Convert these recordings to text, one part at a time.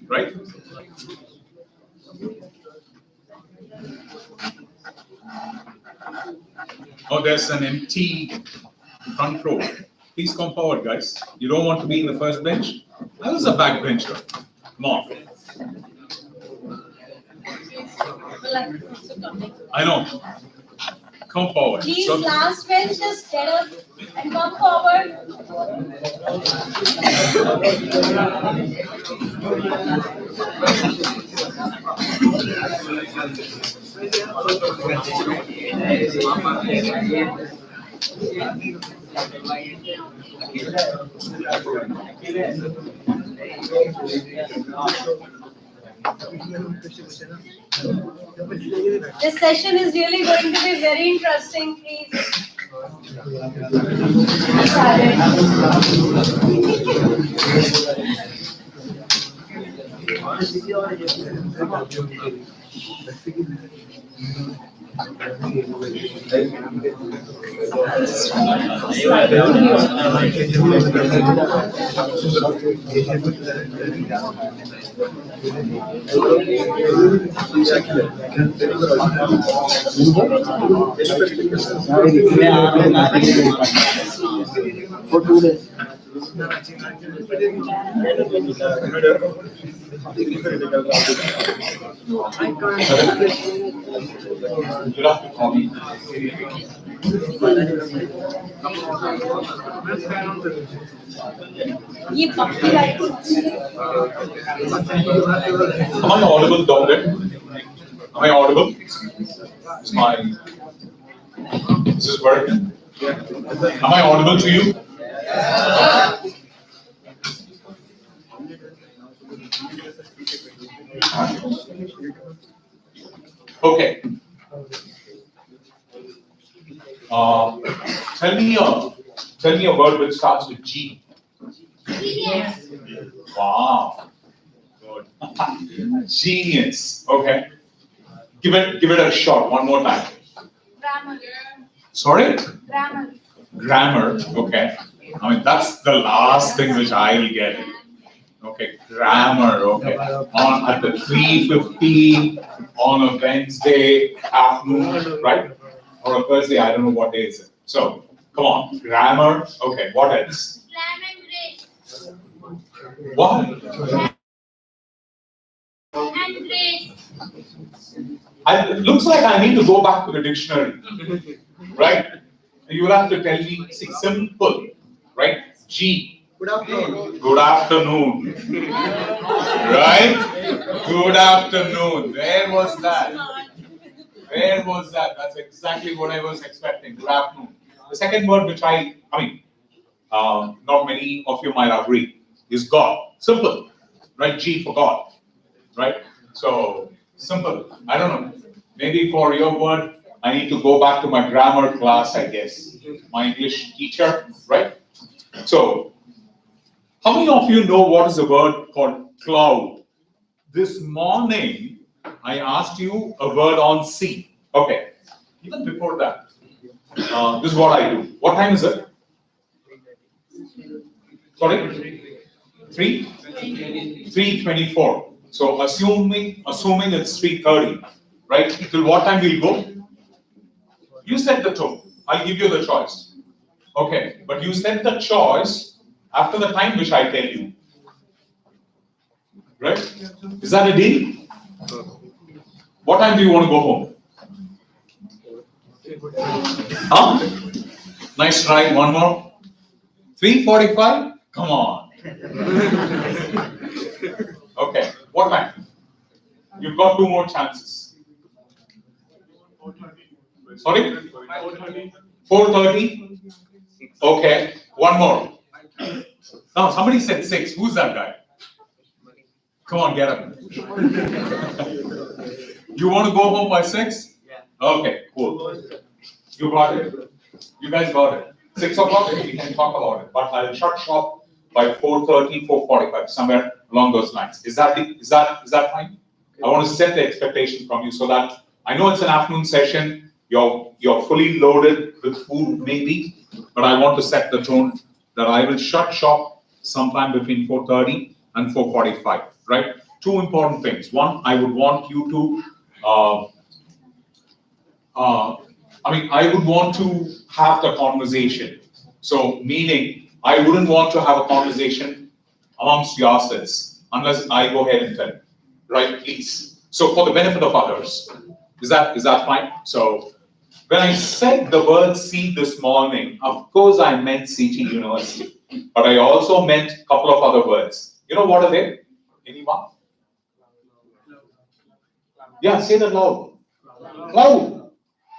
Right? Oh, there's an empty front row. Please come forward, guys. You don't want to be in the first bench? I was a back bencher. Come on. I know. Come forward. Please, last benches, get up and come forward. This session is really going to be very interesting, please. For 2 days. You have to call me. Am I audible, Doctor? Am I audible? Is this working? Am I audible to you? Okay. Tell me a word which starts with G. Genius. Wow. Good. Genius. Okay. Give it a shot one more time. Grammar. Sorry? Grammar. Grammar. Okay. I mean that's the last thing which I will get. Okay. Grammar. Okay. On at the 3:15 on a Wednesday afternoon, right? Or a Thursday. I don't know what day is it. So come on. Grammar. Okay. What else? Slam and grace. What? And grace. It looks like I need to go back to the dictionary, right? You will have to tell me, see, simple, right? G. Good afternoon. Good afternoon. Right? Good afternoon. Where was that? Where was that? That's exactly what I was expecting. Good afternoon. The second word which not many of you might agree, is God. Simple. Right? G for God. Right? So, simple. I don't know. Maybe for your word, I need to go back to my grammar class, I guess. My English teacher, right? So, how many of you know what is a word called cloud? This morning, I asked you a word on C. Okay. Even before that, this is what I do. What time is it? Sorry? 3:24. So assuming it's 3:30, right? Till what time we'll go? You set the tone. I'll give you the choice. Okay, but you set the choice after the time which I tell you. Right? Is that a deal? What time do you want to go home? Huh? Nice try. One more. 3:45? Come on. Okay. What time? You've got 2 more chances. Sorry? 4:30? Okay. One more. Now, somebody said 6. Who's that guy? Come on, get up. You want to go home by 6? Yeah. Okay, cool. You got it. You guys got it. 6 o'clock, we can talk about it. But I'll shut shop by 4:30, 4:45, somewhere along those lines. Is that fine? I want to set the expectation from you so that I know it's an afternoon session. You're fully loaded with food, maybe, but I want to set the tone that I will shut shop sometime between 4:30 and 4:45, right? Two important things. One, I would want you to, I would want to have the conversation. So, meaning, I wouldn't want to have a conversation amongst yourselves unless I go ahead and tell you, right? Please. So, for the benefit of others, is that fine? So, when I said the word seed this morning, of course I meant CT University, but I also meant a couple of other words. You know what are they? Anyone? Yeah, say that loud. Cloud.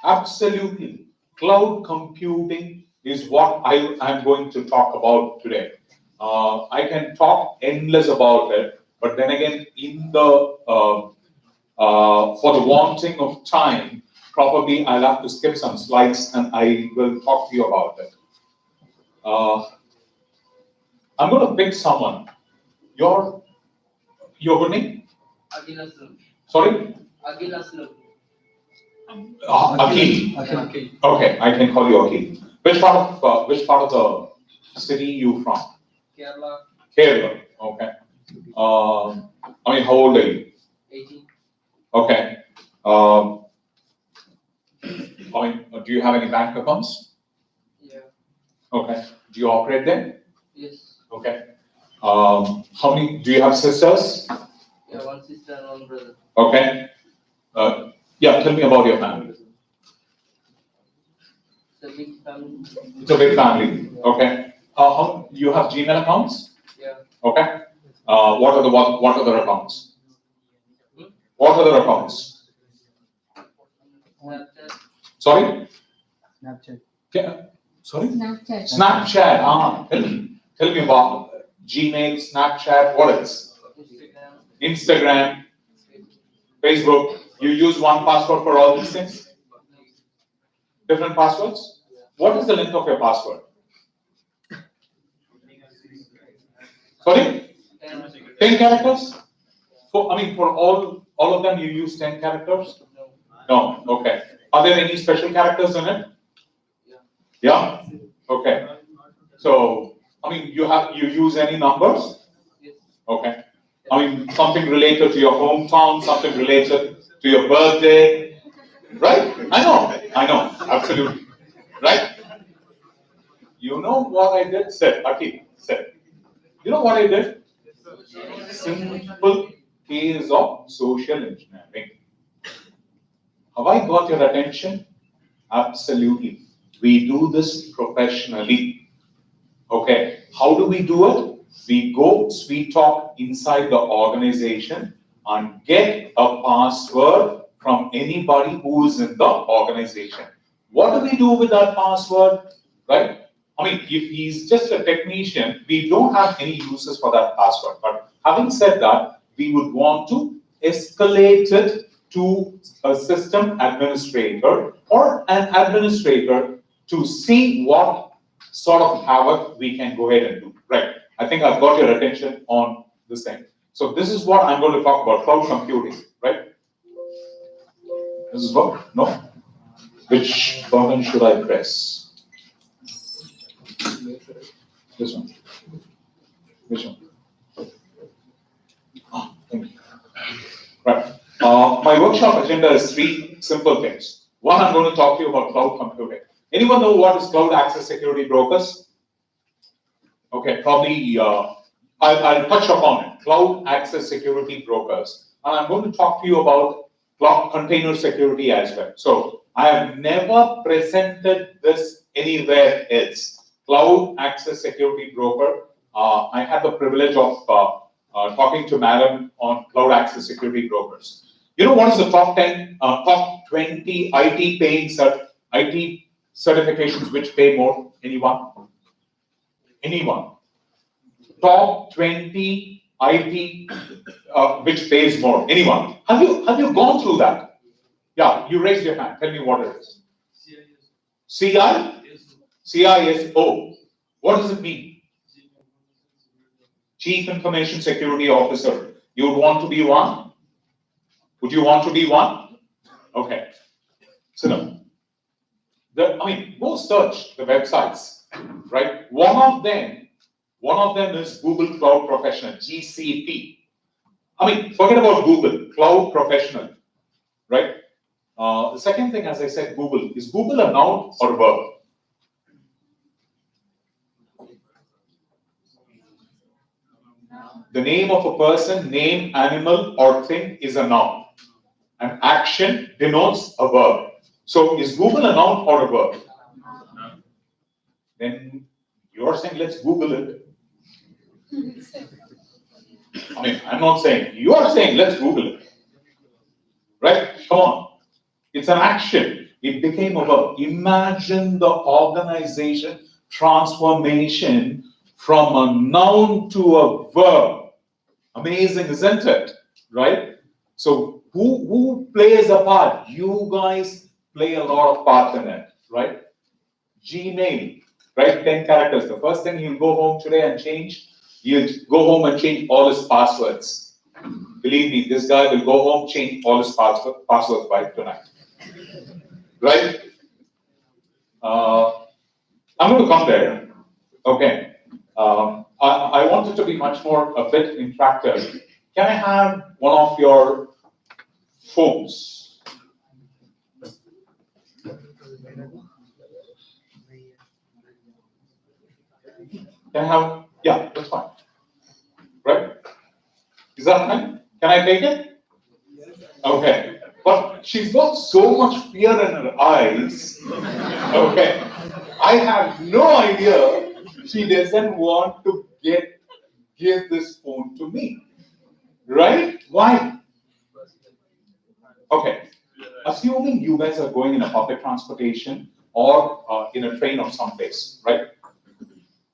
Absolutely. Cloud computing is what I'm going to talk about today. I can talk endless about it, but then again, for the wanting of time, probably I'll have to skip some slides and I will talk to you about it. I'm going to pick someone. Your good name? Sorry? Akil. Okay, I can call you Akil. Which part of the city you from? Kerala. Kerala. Okay. How old are you? 18. Okay. Do you have any bank accounts? Yeah. Okay. Do you operate them? Yes. Okay. Do you have sisters? Yeah, one sister and one brother. Okay. Yeah, tell me about your family. It's a big family. It's a big family. Okay. You have Gmail accounts? Yeah. Okay. What other accounts? What other accounts? Snapchat. Sorry? Snapchat. Sorry? Snapchat. Snapchat. Tell me about Gmail, Snapchat. What else? Instagram. Instagram, Facebook. You use one password for all these things? Different passwords? What is the length of your password? Sorry? 10 characters? For all of them you use 10 characters? No. Okay. Are there any special characters in it? Yeah? Okay. So, you use any numbers? Yes. Okay. Something related to your hometown, something related to your birthday, right? I know, absolutely, right? You know what I did? Said. You know what I did? Simple case of social engineering. Have I got your attention? Absolutely. We do this professionally. Okay. How do we do it? We go sweet talk inside the organization and get a password from anybody who is in the organization. What do we do with that password? Right? If he's just a technician, we don't have any uses for that password. But having said that, we would want to escalate it to a system administrator or an administrator to see what sort of havoc we can go ahead and do. Right. I think I've got your attention on this thing. So this is what I'm going to talk about, cloud computing, right? This is what? No? Which button should I press? This one. Which one? Oh, thank you. Right. My workshop agenda is 3 simple things. One, I'm going to talk to you about cloud computing. Anyone know what is cloud access security brokers? Okay, probably I'll touch upon it. Cloud access security brokers. And I'm going to talk to you about cloud container security as well. So I have never presented this anywhere else. Cloud access security broker. I had the privilege of talking to Madam on cloud access security brokers. You know what is the top 20 IT certifications which pay more? Anyone? Anyone? Top 20 IT which pays more? Anyone? Have you gone through that? Yeah, you raised your hand. Tell me what it is. CISO. What does it mean? Chief Information Security Officer. You would want to be one? Would you want to be one? Okay. So no. Go search the websites, right? One of them One of them is Google Cloud Professional, GCP. I mean, forget about Google, Cloud Professional, right? The second thing, as I said, Google. Is Google a noun or a verb? The name of a person, name, animal, or thing is a noun. An action denotes a verb. So, is Google a noun or a verb? Then you're saying, let's Google it. I mean, I'm not saying, you are saying, let's Google it. Right? Come on. It's an action. It became a verb. Imagine the organization transformation from a noun to a verb. Amazing, isn't it? Right? So who plays a part? You guys play a lot of part in it, right? Gmail, right? 10 characters. The first thing you'll go home today and change, you'll go home and change all his passwords. Believe me, this guy will go home, change all his passwords by tonight. Right? I'm going to come there. Okay. I want it to be much more a bit interactive. Can I have one of your phones? Can I have? Yeah, that's fine. Right? Is that fine? Can I take it? Okay. But she's got so much fear in her eyes. Okay. I have no idea she doesn't want to give this phone to me. Right? Why? Okay. Assuming you guys are going in a public transportation or in a train or someplace, right?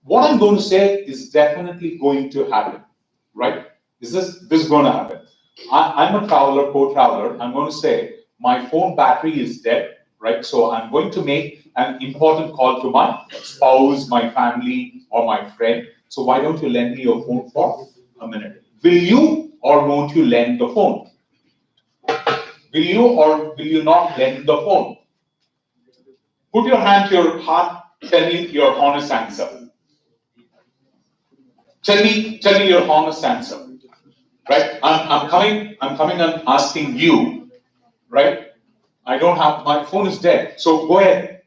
What I'm going to say is definitely going to happen, right? This is going to happen. I'm a traveler, co-traveler. I'm going to say my phone battery is dead, right? So I'm going to make an important call to my spouse, my family, or my friend. So why don't you lend me your phone for a minute? Will you or won't you lend the phone? Will you or will you not lend the phone? Put your hand to your heart. Tell me your honest answer. Tell me your honest answer. Right? I'm coming and asking you, right? I don't have, my phone is dead. So go ahead.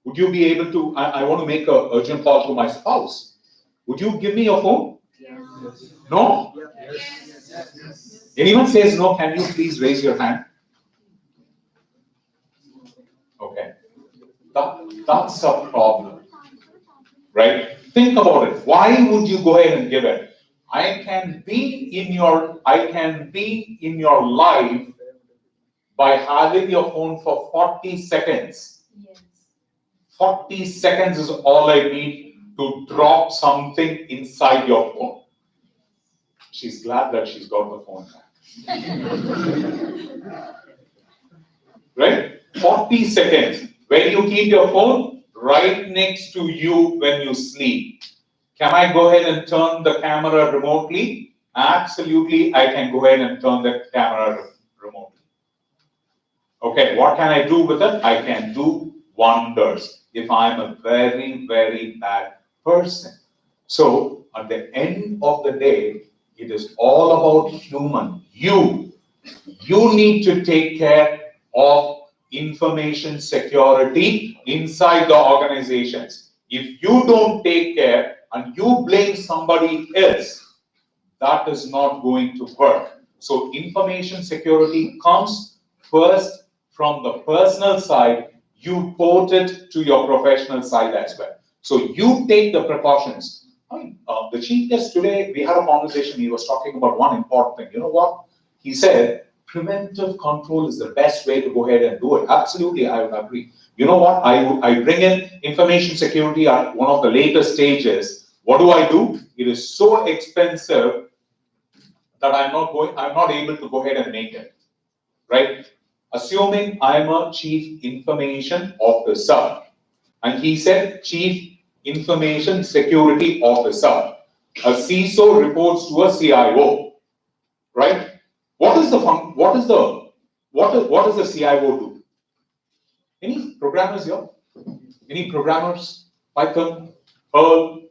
Would you be able to, I want to make an urgent call to my spouse. Would you give me your phone? Yes. No? Yes. Anyone says no, can you please raise your hand? Okay. That's a problem. Right? Think about it. Why would you go ahead and give it? I can be in your life by having your phone for 40 seconds. Yes. 40 seconds is all I need to drop something inside your phone. She's glad that she's got the phone back. Right? 40 seconds. Where you keep your phone? Right next to you when you sleep. Can I go ahead and turn the camera remotely? Absolutely, I can go ahead and turn the camera remotely. Okay, what can I do with it? I can do wonders if I'm a very, very bad person. So, at the end of the day, it is all about human. You need to take care of information security inside the organizations. If you don't take care and you blame somebody else, that is not going to work. So information security comes first from the personal side, you port it to your professional side as well. So you take the precautions. I mean, the chief guest today, we had a conversation, he was talking about one important thing. You know what? He said, preventive control is the best way to go ahead and do it. Absolutely, I would agree. You know what? I bring in information security at one of the later stages. What do? It is so expensive that I'm not able to go ahead and make it. Right? Assuming I'm a chief information officer. And he said chief information security officer. A CISO reports to a CIO. Right? What does the CIO do? Any programmers here? Any programmers? Python, Perl,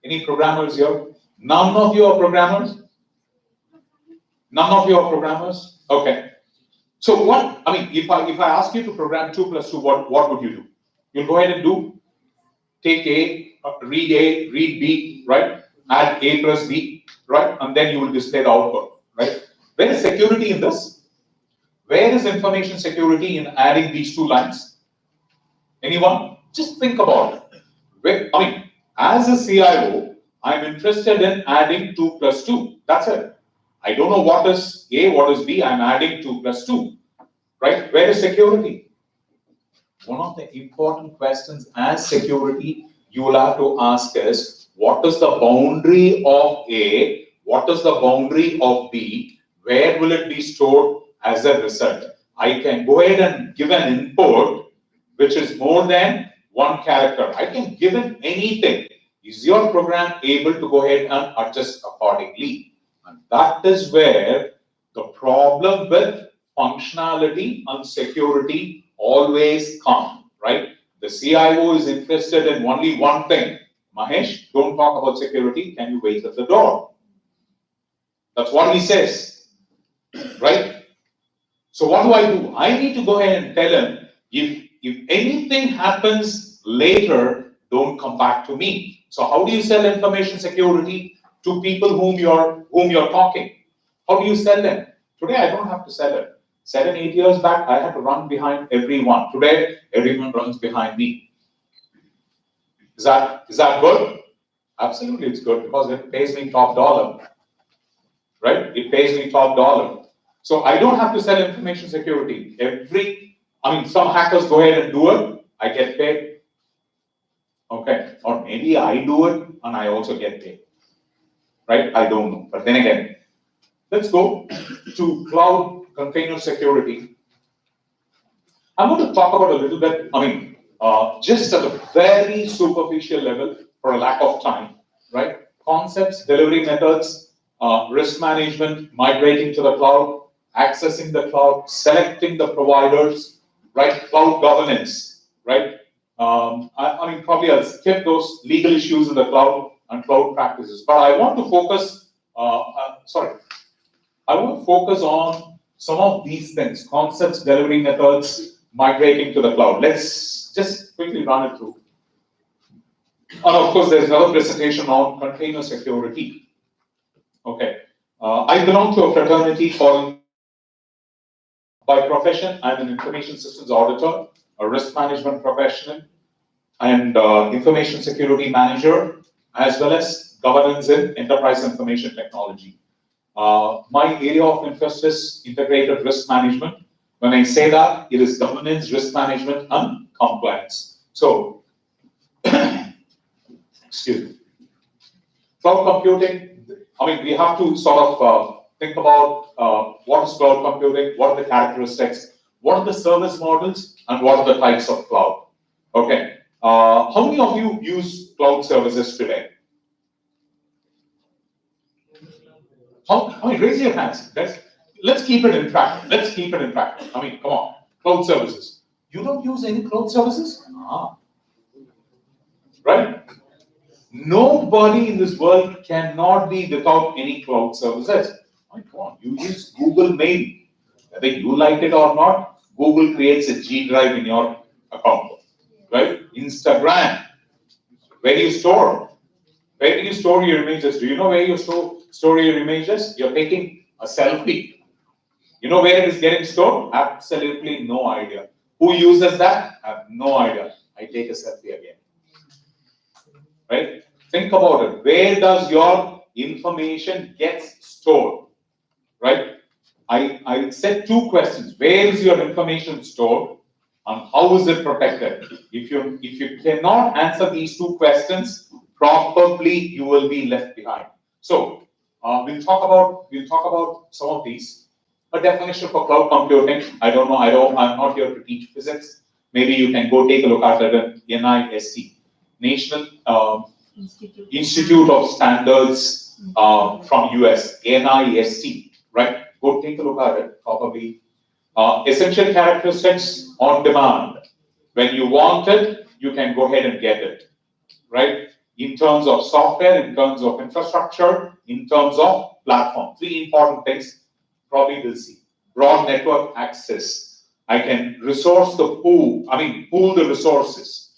Any programmers here? None of you are programmers? None of you are programmers? Okay. So what, I mean, if I ask you to program 2 plus 2, what would you do? You'll go ahead and do, take A, read B, right? Add A plus B, right? And then you will display the output, right? Where is security in this? Where is information security in adding these 2 lines? Anyone? Just think about it. I mean, as a CIO, I'm interested in adding 2 plus 2. That's it. I don't know what is A, what is B. I'm adding 2 plus 2. Right? Where is security? One of the important questions as security you will have to ask is, what is the boundary of A? What is the boundary of B? Where will it be stored as a result? I can go ahead and give an input which is more than 1 character. I can give it anything. Is your program able to go ahead and adjust accordingly? And that is where the problem with functionality and security always come, right? The CIO is interested in only one thing. Mahesh, don't talk about security. Can you wait at the door? That's what he says, right? So what do? I need to go ahead and tell him, if anything happens later, don't come back to me. So how do you sell information security to people whom you're talking? How do you sell them? Today I don't have to sell it. 7, 8 years back, I had to run behind everyone. Today, everyone runs behind me. Is that good? Absolutely, it's good because it pays me top dollar, right? It pays me top dollar. So I don't have to sell information security. Some hackers go ahead and do it. I get paid. Okay, or maybe I do it and I also get paid, right? I don't know. But then again, let's go to cloud container security. I'm going to talk about a little bit, just at a very superficial level for a lack of time, right? Concepts, delivery methods, risk management, migrating to the cloud, accessing the cloud, selecting the providers, right? Cloud governance, right? Probably I'll skip those legal issues in the cloud and cloud practices, but I want to focus, on some of these things, concepts, delivery methods, migrating to the cloud. Let's just quickly run it through. And of course, there's another presentation on container security. Okay. I belong to a fraternity called, by profession, I'm an information systems auditor, a risk management professional, and information security manager, as well as governance in enterprise information technology. My area of interest is integrated risk management. When I say that, it is governance, risk management, and compliance. So, excuse me. Cloud computing, we have to sort of think about what is cloud computing, what are the characteristics, what are the service models, and what are the types of cloud. Okay. How many of you use cloud services today? Raise your hands. Let's keep it interactive. Let's keep it interactive. Come on. Cloud services. You don't use any cloud services? Right? Nobody in this world cannot be without any cloud services. Come on. You use Google Mail. Whether you like it or not, Google creates a G drive in your account. Right? Instagram. Where do you store? Where do you store your images? Do you know where you store your images? You're taking a selfie. You know where it is getting stored? Absolutely no idea. Who uses that? I have no idea. I take a selfie again. Right? Think about it. Where does your information get stored? Right? I said 2 questions. Where is your information stored? And how is it protected? If you cannot answer these 2 questions, probably you will be left behind. So we'll talk about some of these. A definition for cloud computing. I don't know. I'm not here to teach physics. Maybe you can go take a look at it at NIST, National Institute of Standards from US, NIST. Right? Go take a look at it. Probably essential characteristics on demand. When you want it, you can go ahead and get it. Right? in terms of software, in terms of infrastructure, in terms of platform. Three important things probably we'll see. Broad network access. I can resource the pool, pool the resources,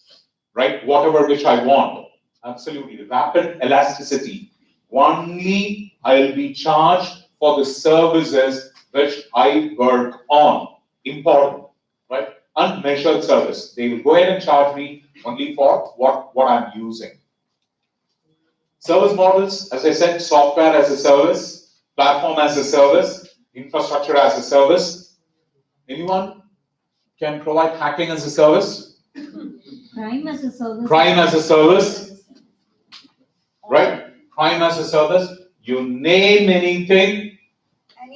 right? Whatever which I want. Absolutely. Rapid elasticity. Only I'll be charged for the services which I work on. Important, right? Unmeasured service. They will go ahead and charge me only for what I'm using. Service models, as I said, software as a service, platform as a service, infrastructure as a service. Anyone can provide hacking as a service? Crime as a service. Crime as a service, right? Crime as a service. You name anything,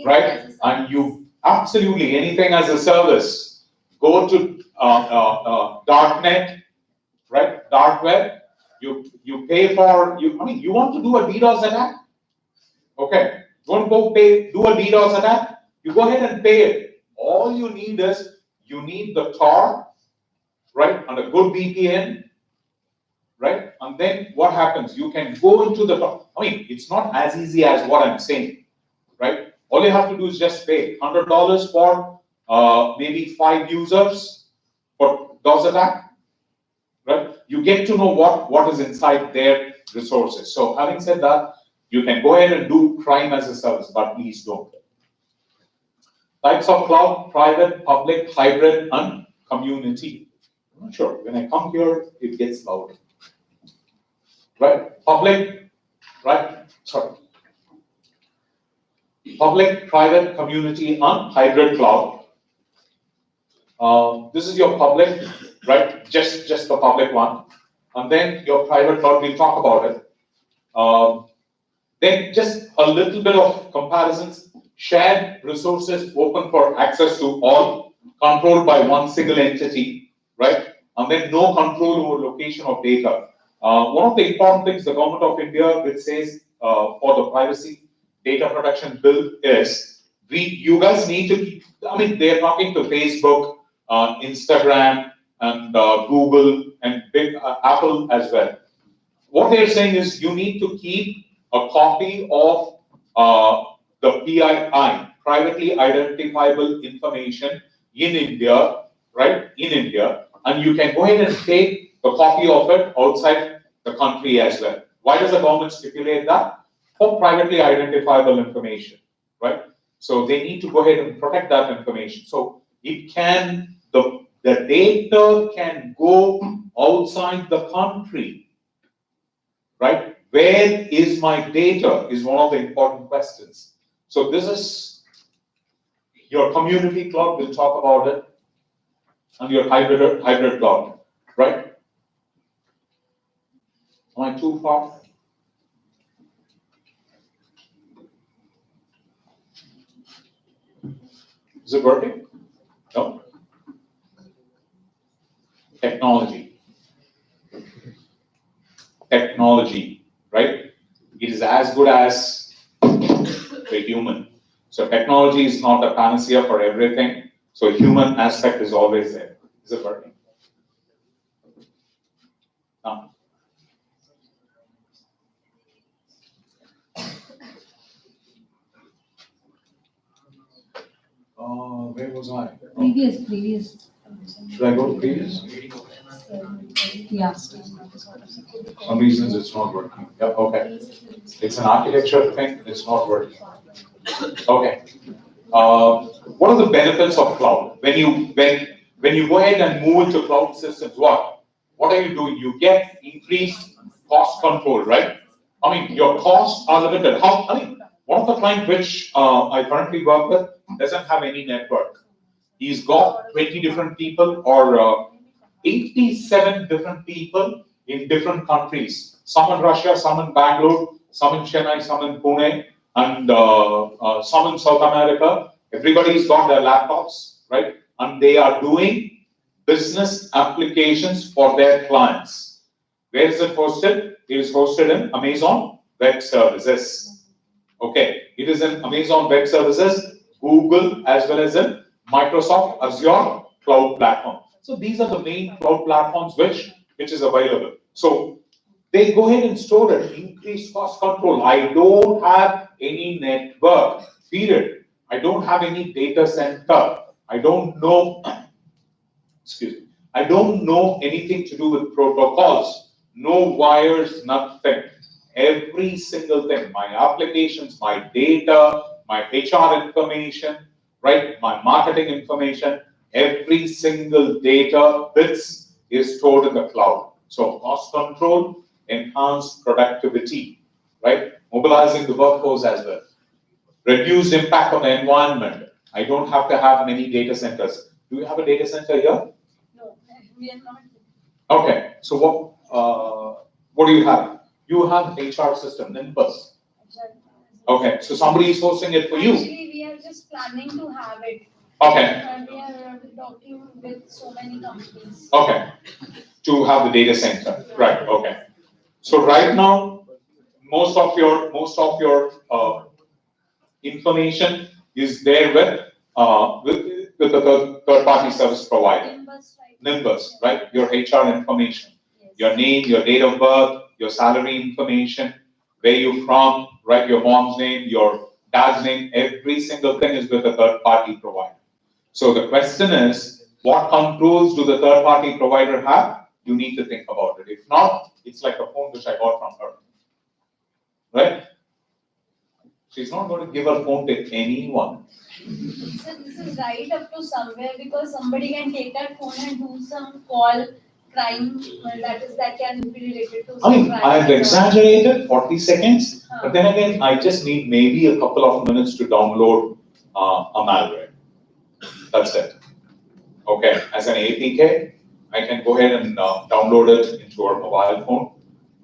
right? And you absolutely anything as a service. Go to darknet, right? Dark web. You pay for you want to do a DDoS attack? Okay. You want to go do a DDoS attack? You go ahead and pay it. All you need is you need the Tor, right? And a good VPN, right? And then what happens? You can go into the Tor. It's not as easy as what I'm saying, right? All you have to do is just pay $100 for maybe 5 users for DOS attack. Right? You get to know what is inside their resources. So having said that, you can go ahead and do crime as a service, but please don't. Types of cloud: private, public, hybrid, and community. I'm not sure. When I come here, it gets loud. Right? Public, right? Sorry. Public, private, community, and hybrid cloud. This is your public, right? Just the public one. And then your private cloud, we'll talk about it. Then just a little bit of comparisons. Shared resources open for access to all, controlled by one single entity, right? And then no control over location of data. One of the important things the government of India, which says for the privacy data protection bill is, you guys need to keep, they're talking to Facebook, Instagram, and Google, and big Apple as well. What they're saying is you need to keep a copy of the PII, privately identifiable information in India, right? In India, and you can go ahead and take a copy of it outside the country as well. Why does the government stipulate that? For privately identifiable information, right? So they need to go ahead and protect that information. So it can, the data can go outside the country, right? Where is my data is one of the important questions. So this is your community cloud, we'll talk about it, and your hybrid cloud, right? Am I too far? Is it working? No? Technology, right? It is as good as the human. So technology is not a panacea for everything. So human aspect is always there. Is it working? No. Where was I? Previous. Should I go to previous? Yeah. For some reasons it's not working. Yeah, okay. It's an architecture thing, it's not working. Okay. What are the benefits of cloud? When you go ahead and move into cloud systems, what are you doing? You get increased cost control, right? Your costs are limited. One of the clients which I currently work with doesn't have any network. He's got 20 different people or 87 different people in different countries. Some in Russia, some in Bangalore, some in Chennai, some in Pune, and some in South America. Everybody's got their laptops, right? And they are doing business applications for their clients. Where is it hosted? It is hosted in Amazon Web Services. Okay, it is in Amazon Web Services, Google, as well as in Microsoft Azure cloud platform. So these are the main cloud platforms which is available. So They go ahead and store it, increase cost control. I don't have any network, period. I don't have any data center. I don't know, excuse me, I don't know anything to do with protocols, no wires, nothing. Every single thing, my applications, my data, my HR information, right, my marketing information, every single data bits is stored in the cloud. So cost control, enhanced productivity, right? Mobilizing the workforce as well. Reduced impact on the environment. I don't have to have many data centers. Do you have a data center here? No, we are not. Okay, so what do you have? You have HR system, Nimbus. Okay, so somebody is hosting it for you. Actually, we are just planning to have it. Okay, And we are talking with so many companies. okay, to have the data center, right? Okay. So right now, most of your information is there with the third party service provider. Nimbus, right? Your HR information, your name, your date of birth, your salary information, where you're from, right? Your mom's name, your dad's name, every single thing is with a third party provider. So the question is, what controls do the third party provider have? You need to think about it. If not, it's like a phone which I got from her, right? She's not going to give her phone to anyone. So this is right up to somewhere because somebody can take that phone and do some call crime that can be related to I some mean, crime. I have exaggerated 40 seconds, Huh. but then again, I just need maybe a couple of minutes to download a malware. That's it. Okay, as an APK, I can go ahead and download it into her mobile phone,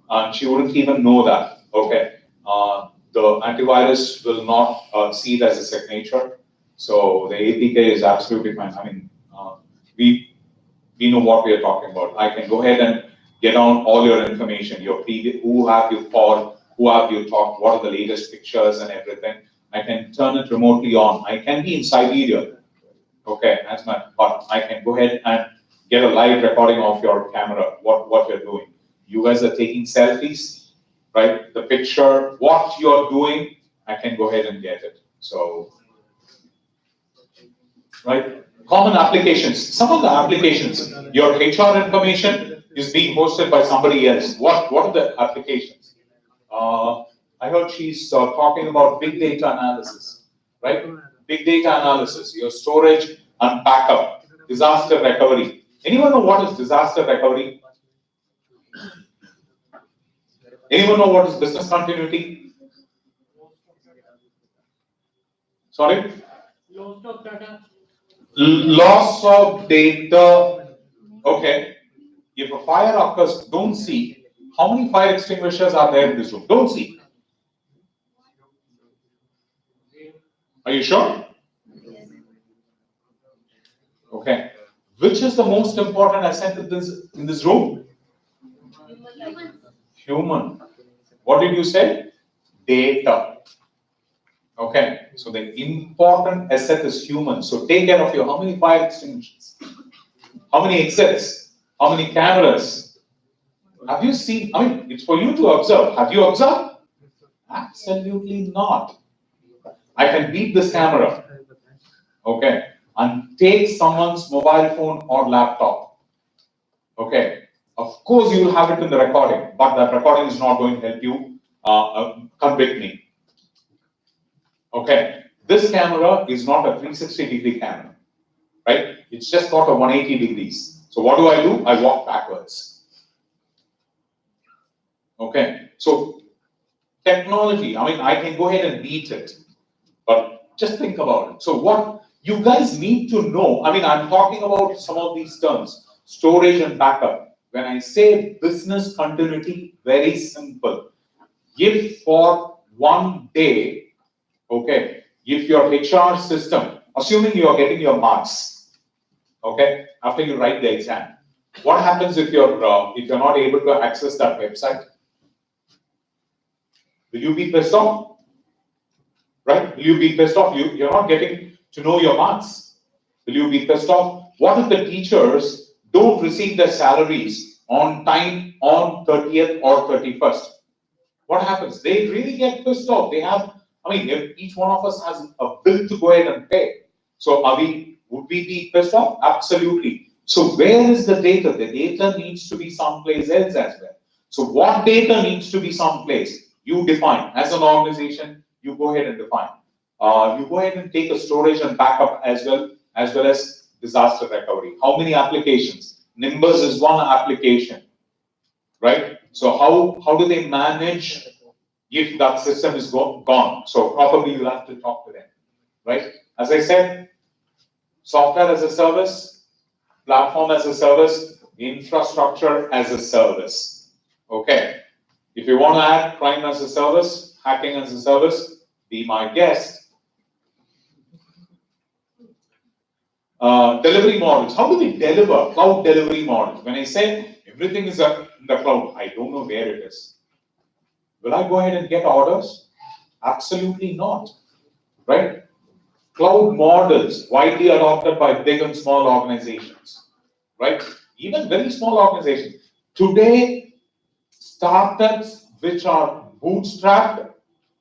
and she wouldn't even know that. Okay, the antivirus will not see it as a signature, so the APK is absolutely fine. I mean, we know what we are talking about. I can go ahead and get on all your information, your previous, who have you called, who have you talked, what are the latest pictures and everything. I can turn it remotely on. I can be in Siberia, okay, but I can go ahead and get a live recording of your camera, what you're doing. You guys are taking selfies, right? The picture, what you're doing, I can go ahead and get it. So, right? Common applications. Some of the applications, your HR information is being hosted by somebody else. What are the applications? I heard she's talking about big data analysis, right? Big data analysis, your storage and backup, disaster recovery. Anyone know what is disaster recovery? Anyone know what is business continuity? Sorry? Loss of data. Okay. If a fire occurs, don't see how many fire extinguishers are there in this room. Don't see. Are you sure? Okay. Which is the most important asset in this room? Human. What did you say? Data. Okay. So the important asset is human. So take care of how many fire extinguishers? How many exits? How many cameras? Have you seen? I mean, it's for you to observe. Have you observed? Absolutely not. I can beat this camera, okay, and take someone's mobile phone or laptop, okay. Of course, you will have it in the recording, but that recording is not going to help you convict me, okay. This camera is not a 360-degree camera, right? It's just got a 180 degrees. So what do? I walk backwards, okay. So technology, I mean, I can go ahead and beat it. But just think about it. So what you guys need to know, I mean, I'm talking about some of these terms, storage and backup. When I say business continuity, very simple. If for one day, okay, if your HR system, assuming you are getting your marks, okay, after you write the exam, what happens if you're not able to access that website? Will you be pissed off? Right? Will you be pissed off? You're not getting to know your marks. Will you be pissed off? What if the teachers don't receive their salaries on time on 30th or 31st, what happens? They really get pissed off. They have, I mean, if each one of us has a bill to go ahead and pay. So would we be pissed off? Absolutely. So where is the data? The data needs to be someplace else as well. So what data needs to be someplace? You define. As an organization, you go ahead and define. You go ahead and take a storage and backup as well as disaster recovery. How many applications? Nimbus is one application, right? So how do they manage if that system is gone? So probably you'll have to talk to them, right? As I said, software as a service, platform as a service, infrastructure as a service. Okay. If you want to add crime as a service, hacking as a service, be my guest. Delivery models. How do we deliver cloud delivery models? When I say everything is in the cloud, I don't know where it is. Will I go ahead and get orders? Absolutely not. Right? Cloud models widely adopted by big and small organizations. Right? Even very small organizations. Today, startups which are bootstrapped,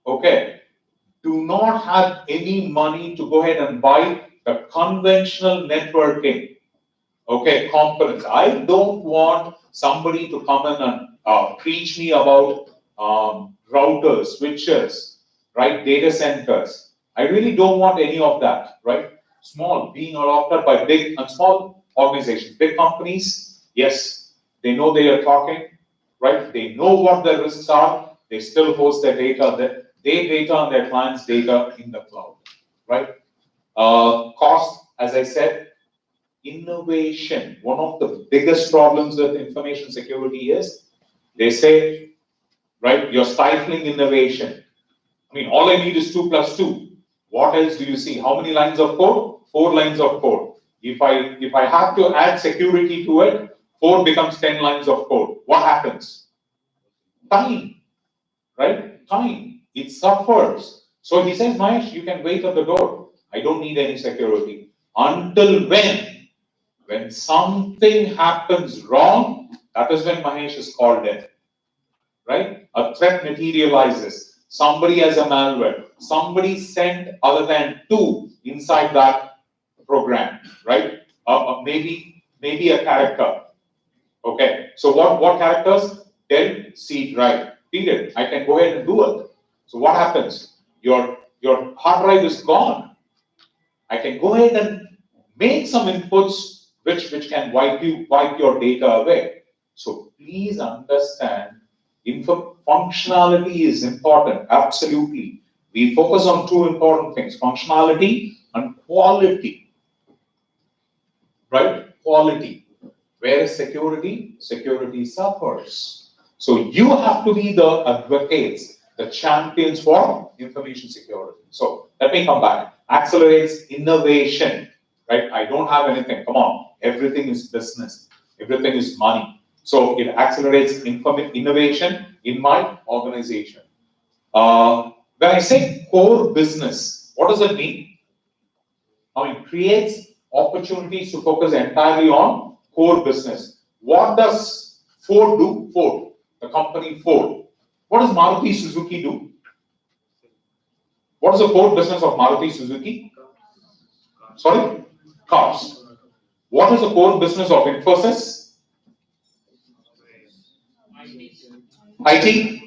okay, do not have any money to go ahead and buy the conventional networking, okay, components. I don't want somebody to come in and preach me about routers, switches, right, data centers. I really don't want any of that, right? Small, being adopted by big and small organizations. Big companies, yes, they know they are talking, right? They know what the risks are. They still host their data, their data and their clients' data in the cloud, right? Cost, as I said, innovation. One of the biggest problems with information security is they say, right, you're stifling innovation. I mean, all I need is 2 plus 2. What else do you see? How many lines of code? 4 lines of code. If I have to add security to it, 4 becomes 10 lines of code. What happens? Time, right? Time. It suffers. So he says, Mahesh, you can wait at the door. I don't need any security. Until when? When something happens wrong, that is when Mahesh is called in. Right? A threat materializes. Somebody has a malware. Somebody sent other than 2 inside that program, right? Maybe a character. Okay. So what characters? Del C drive. Period. I can go ahead and do it. So what happens? Your hard drive is gone. I can go ahead and make some inputs which can wipe your data away. So please understand, functionality is important. Absolutely. We focus on 2 important things: functionality and quality. Right? Quality. Where is security? Security suffers. So you have to be the advocates, the champions for information security. So let me come back. Accelerates innovation, right? I don't have anything. Come on. Everything is business. Everything is money. So it accelerates innovation in my organization. When I say core business, what does it mean? I mean, creates opportunities to focus entirely on core business. What does Ford do? Ford, the company Ford. What does Maruti Suzuki do? What is the core business of Maruti Suzuki? Sorry? Cars. What is the core business of Infosys? IT,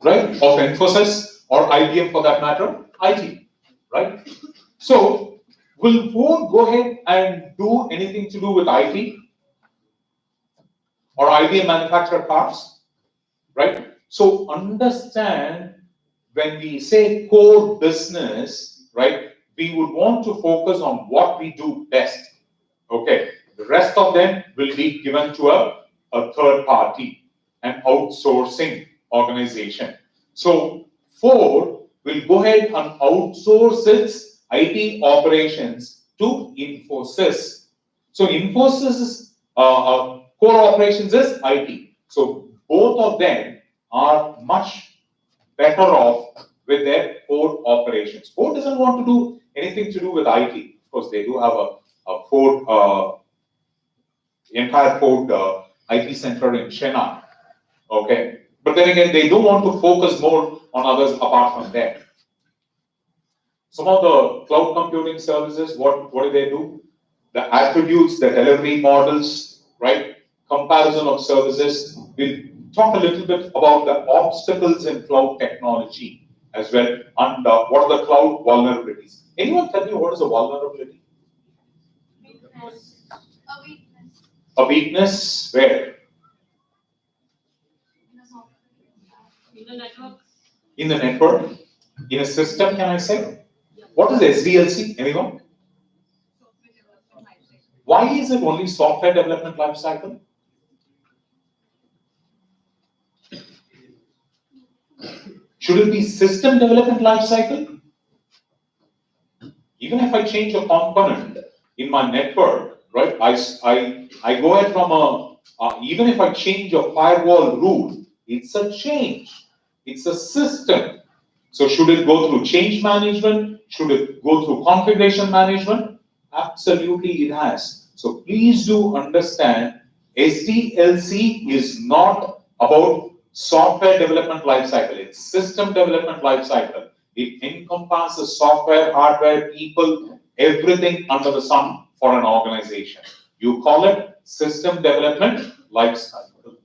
right? Of Infosys or IBM for that matter? IT, right? So, will Ford go ahead and do anything to do with IT? Or IBM manufacture cars? Right? So, understand when we say core business, right, we would want to focus on what we do best. Okay, the rest of them will be given to a third party, an outsourcing organization. So Ford will go ahead and outsource its IT operations to Infosys. So Infosys' core operations is IT. So both of them are much better off with their core operations. Ford doesn't want to do anything to do with IT. Of course, they do have a Ford, entire Ford IT center in Chennai. Okay, but then again, they don't want to focus more on others apart from them. Some of the cloud computing services, what do they do? The attributes, the delivery models, right? Comparison of services. We'll talk a little bit about the obstacles in cloud technology as well, and what are the cloud vulnerabilities. Anyone tell me what is a vulnerability? Weakness. A weakness. A weakness where? In the network. In the network? In a system, can I say? What is SDLC? Anyone? Why is it only software development life cycle? Should it be system development life cycle? Even if I change a component in my network, right? I go ahead from even if I change a firewall rule, it's a change. It's a system. So should it go through change management? Should it go through configuration management? Absolutely it has. So please do understand, SDLC is not about software development lifecycle. It's system development lifecycle. It encompasses software, hardware, people, everything under the sun for an organization. You call it system development lifecycle.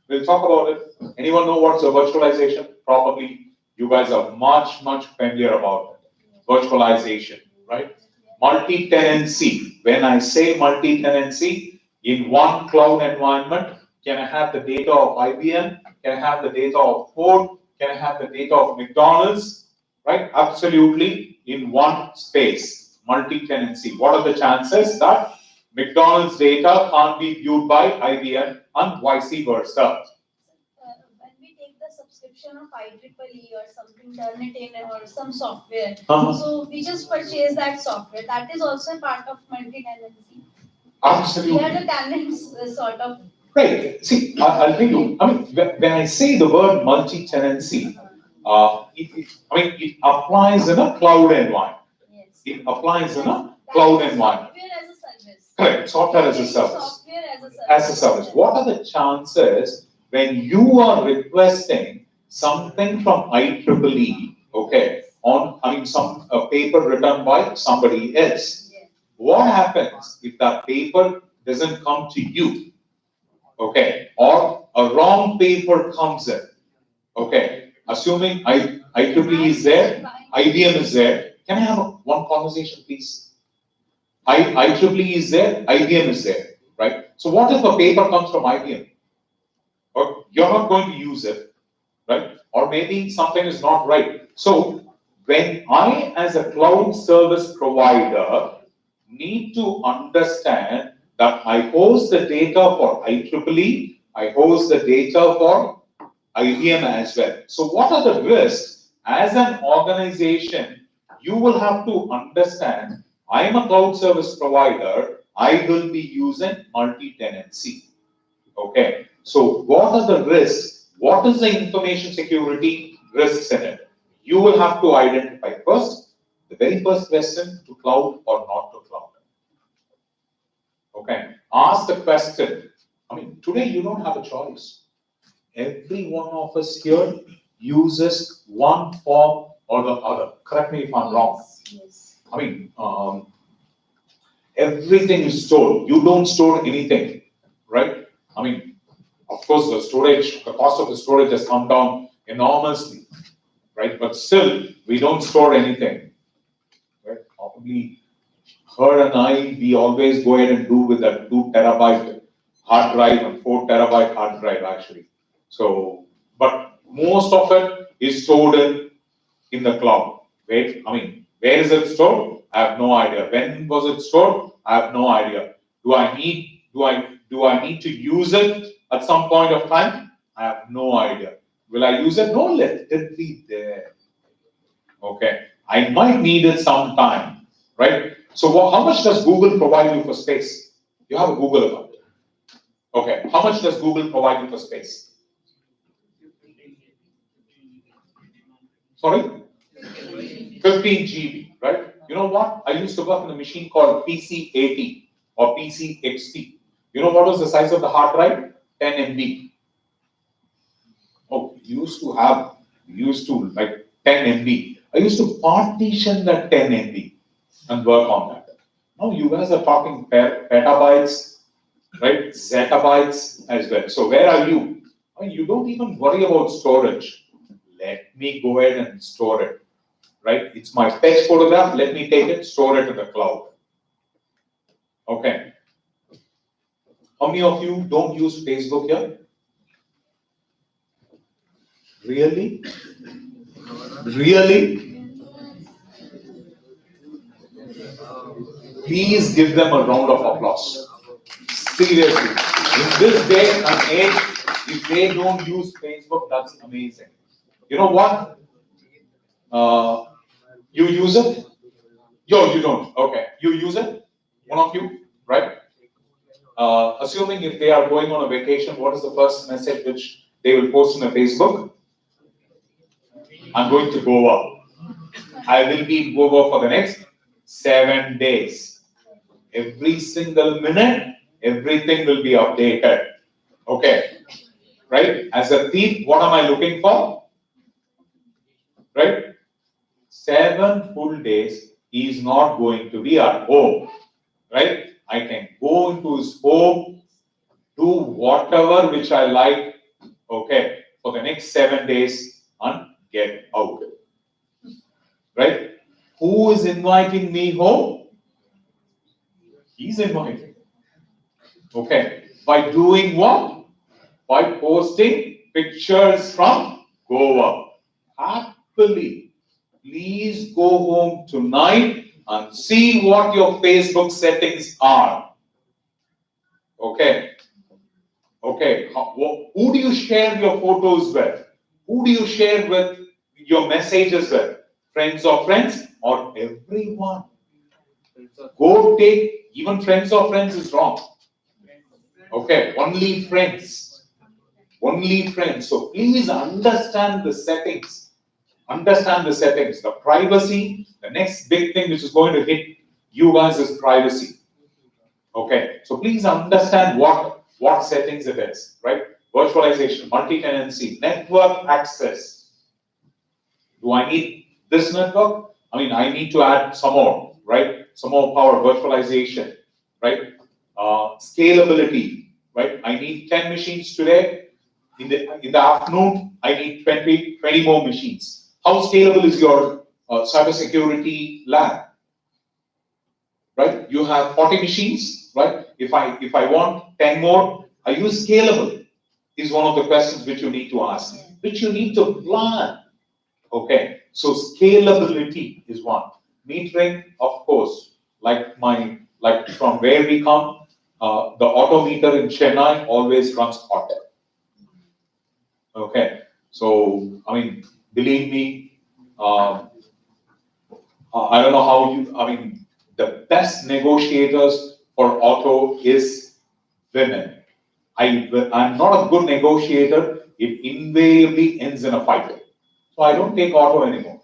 We'll talk about it. Anyone know what's a virtualization? Probably you guys are much familiar about it. Virtualization, right? Multi-tenancy. When I say multi-tenancy, in one cloud environment, can I have the data of IBM? Can I have the data of Ford? Can I have the data of McDonald's? Right? Absolutely, in one space. Multi-tenancy. What are the chances that McDonald's data can't be viewed by IBM and vice versa? When we take the subscription of IEEE or something, turn it in or some software, so we just purchase that software. That is also a part of multi-tenancy. Absolutely. We are the tenants, sort of. Right. See, I'll tell you. I mean, when I say the word multi-tenancy, it applies in a cloud environment. Yes. It applies in a cloud environment. Software as a service. Correct. Software as a service. Software as a service. As a service. What are the chances when you are requesting something from IEEE, okay, on some paper written by somebody else? Yes. What happens if that paper doesn't come to you? Okay, or a wrong paper comes in. Okay, assuming IEEE is there, IBM is there. Can I have one conversation, please? IEEE is there, IBM is there, right? So what if a paper comes from IBM? Or you're not going to use it, right? Or maybe something is not right. So when I, as a cloud service provider, need to understand that I host the data for IEEE, I host the data for IBM as well. So what are the risks? As an organization, you will have to understand, I am a cloud service provider, I will be using multi-tenancy. Okay, so what are the risks? What is the information security risks in it? You will have to identify first, the very first question, to cloud or not to cloud. Okay, ask the question. I mean, today you don't have a choice. Every one of us here uses one form or the other. Correct me if I'm wrong. Yes. I mean, everything is stored. You don't store anything, right? I mean, of course, the cost of the storage has come down enormously, right? But still, we don't store anything, right? Probably her and I, we always go ahead and do with that 2 terabyte hard drive and 4 terabyte hard drive actually. So, but most of it is stored in the cloud. Wait, I mean, where is it stored? I have no idea. When was it stored? I have no idea. Do I need to use it at some point of time? I have no idea. Will I use it? No, let it be there. Okay, I might need it sometime, right? So how much does Google provide you for space? You have a Google account. Okay, how much does Google provide you for space? Sorry? 15 GB, right? You know what? I used to work in a machine called PC80 or PCXT. You know what was the size of the hard drive? 10 MB. Oh, used to like 10 MB. I used to partition that 10 MB and work on that. Now you guys are talking petabytes, right? Zettabytes as well. So where are you? Oh, you don't even worry about storage. Let me go ahead and store it, right? It's my text photograph. Let me take it, store it in the cloud. Okay. How many of you don't use Facebook here? Really? Really? Please give them a round of applause. Seriously. In this day and age, if they don't use Facebook, that's amazing. You know what? You use it? Yo, you don't. Okay. You use it? One of you, right? Assuming if they are going on a vacation, what is the first message which they will post on Facebook? I'm going to Goa. I will be in Goa for the next 7 days. Every single minute, everything will be updated. Okay. Right? As a thief, what am I looking for? Right? 7 full days, he is not going to be at home. Right? I can go into his home, do whatever which I like, okay, for the next 7 days and get out. Right? Who is inviting me home? He's inviting. Okay. By doing what? By posting pictures from Goa. Happily. Please go home tonight and see what your Facebook settings are. Okay. Okay. Who do you share your photos with? Who do you share with your messages with? Friends or friends or everyone? Go take, even friends or friends is wrong. Okay, only friends. Only friends. So please understand the settings. Understand the settings. The privacy, the next big thing which is going to hit you guys is privacy. Okay, so please understand what settings it is, right? Virtualization, multi-tenancy, network access. Do I need this network? I mean, I need to add some more, right? Some more power, virtualization, right? Scalability, right? I need 10 machines today. In the afternoon, I need 20 more machines. How scalable is your cybersecurity lab? Right? You have 40 machines, right? If I want 10 more, are you scalable? Is one of the questions which you need to ask, which you need to plan. Okay, so scalability is one. Metering, of course, like from where we come, the auto meter in Chennai always runs hot. Okay, so I mean, believe me, I don't know how you. I mean, the best negotiators for auto is women. I'm not a good negotiator. It invariably ends in a fight. So I don't take auto anymore.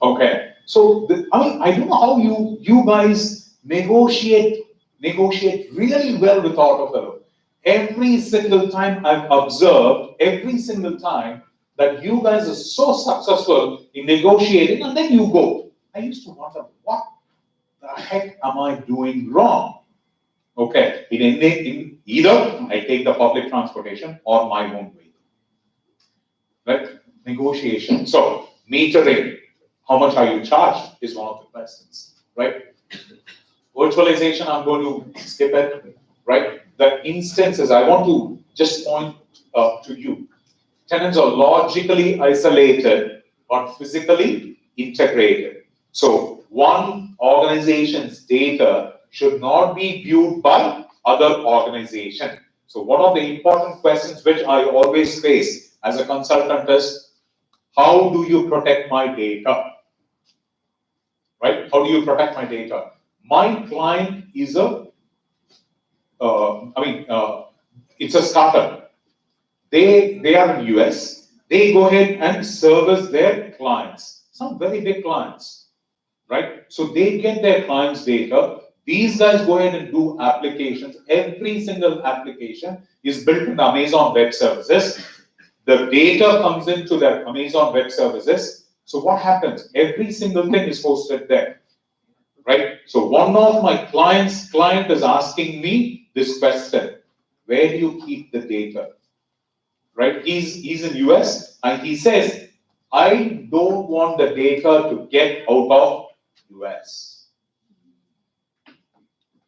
Okay. So I mean, I don't know how you guys negotiate really well with auto fellow. Every single time I've observed, every single time that you guys are so successful in negotiating, and then you go. I used to wonder, what the heck am I doing wrong? Okay, in either I take the public transportation or my own way. Right? Negotiation. So metering, how much are you charged is one of the questions, right? Virtualization, I'm going to skip it, right? The instances, I want to just point to you. Tenants are logically isolated but physically integrated. So one organization's data should not be viewed by other organization. So one of the important questions which I always face as a consultant is, how do you protect my data? Right? How do you protect my data? My client is it's a startup. They are in US. They go ahead and service their clients, some very big clients, right? So they get their clients' data. These guys go ahead and do applications. Every single application is built in Amazon Web Services. The data comes into their Amazon Web Services. So what happens? Every single thing is hosted there, right? So one of my client is asking me this question: where do you keep the data? Right? He's in US and he says, I don't want the data to get out of US.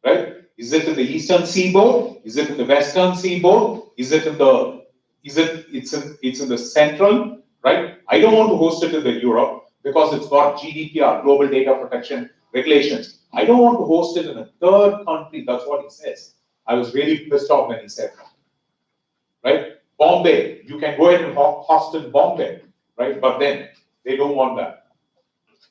Right? Is it in the eastern seaboard? Is it in the western seaboard? Is it in the it's in the central, right? I don't want to host it in the Europe because it's got GDPR, global data protection regulations. I don't want to host it in a third country. That's what he says. I was really pissed off when he said that. Right? Bombay, you can go ahead and host in Bombay, right? But then they don't want that.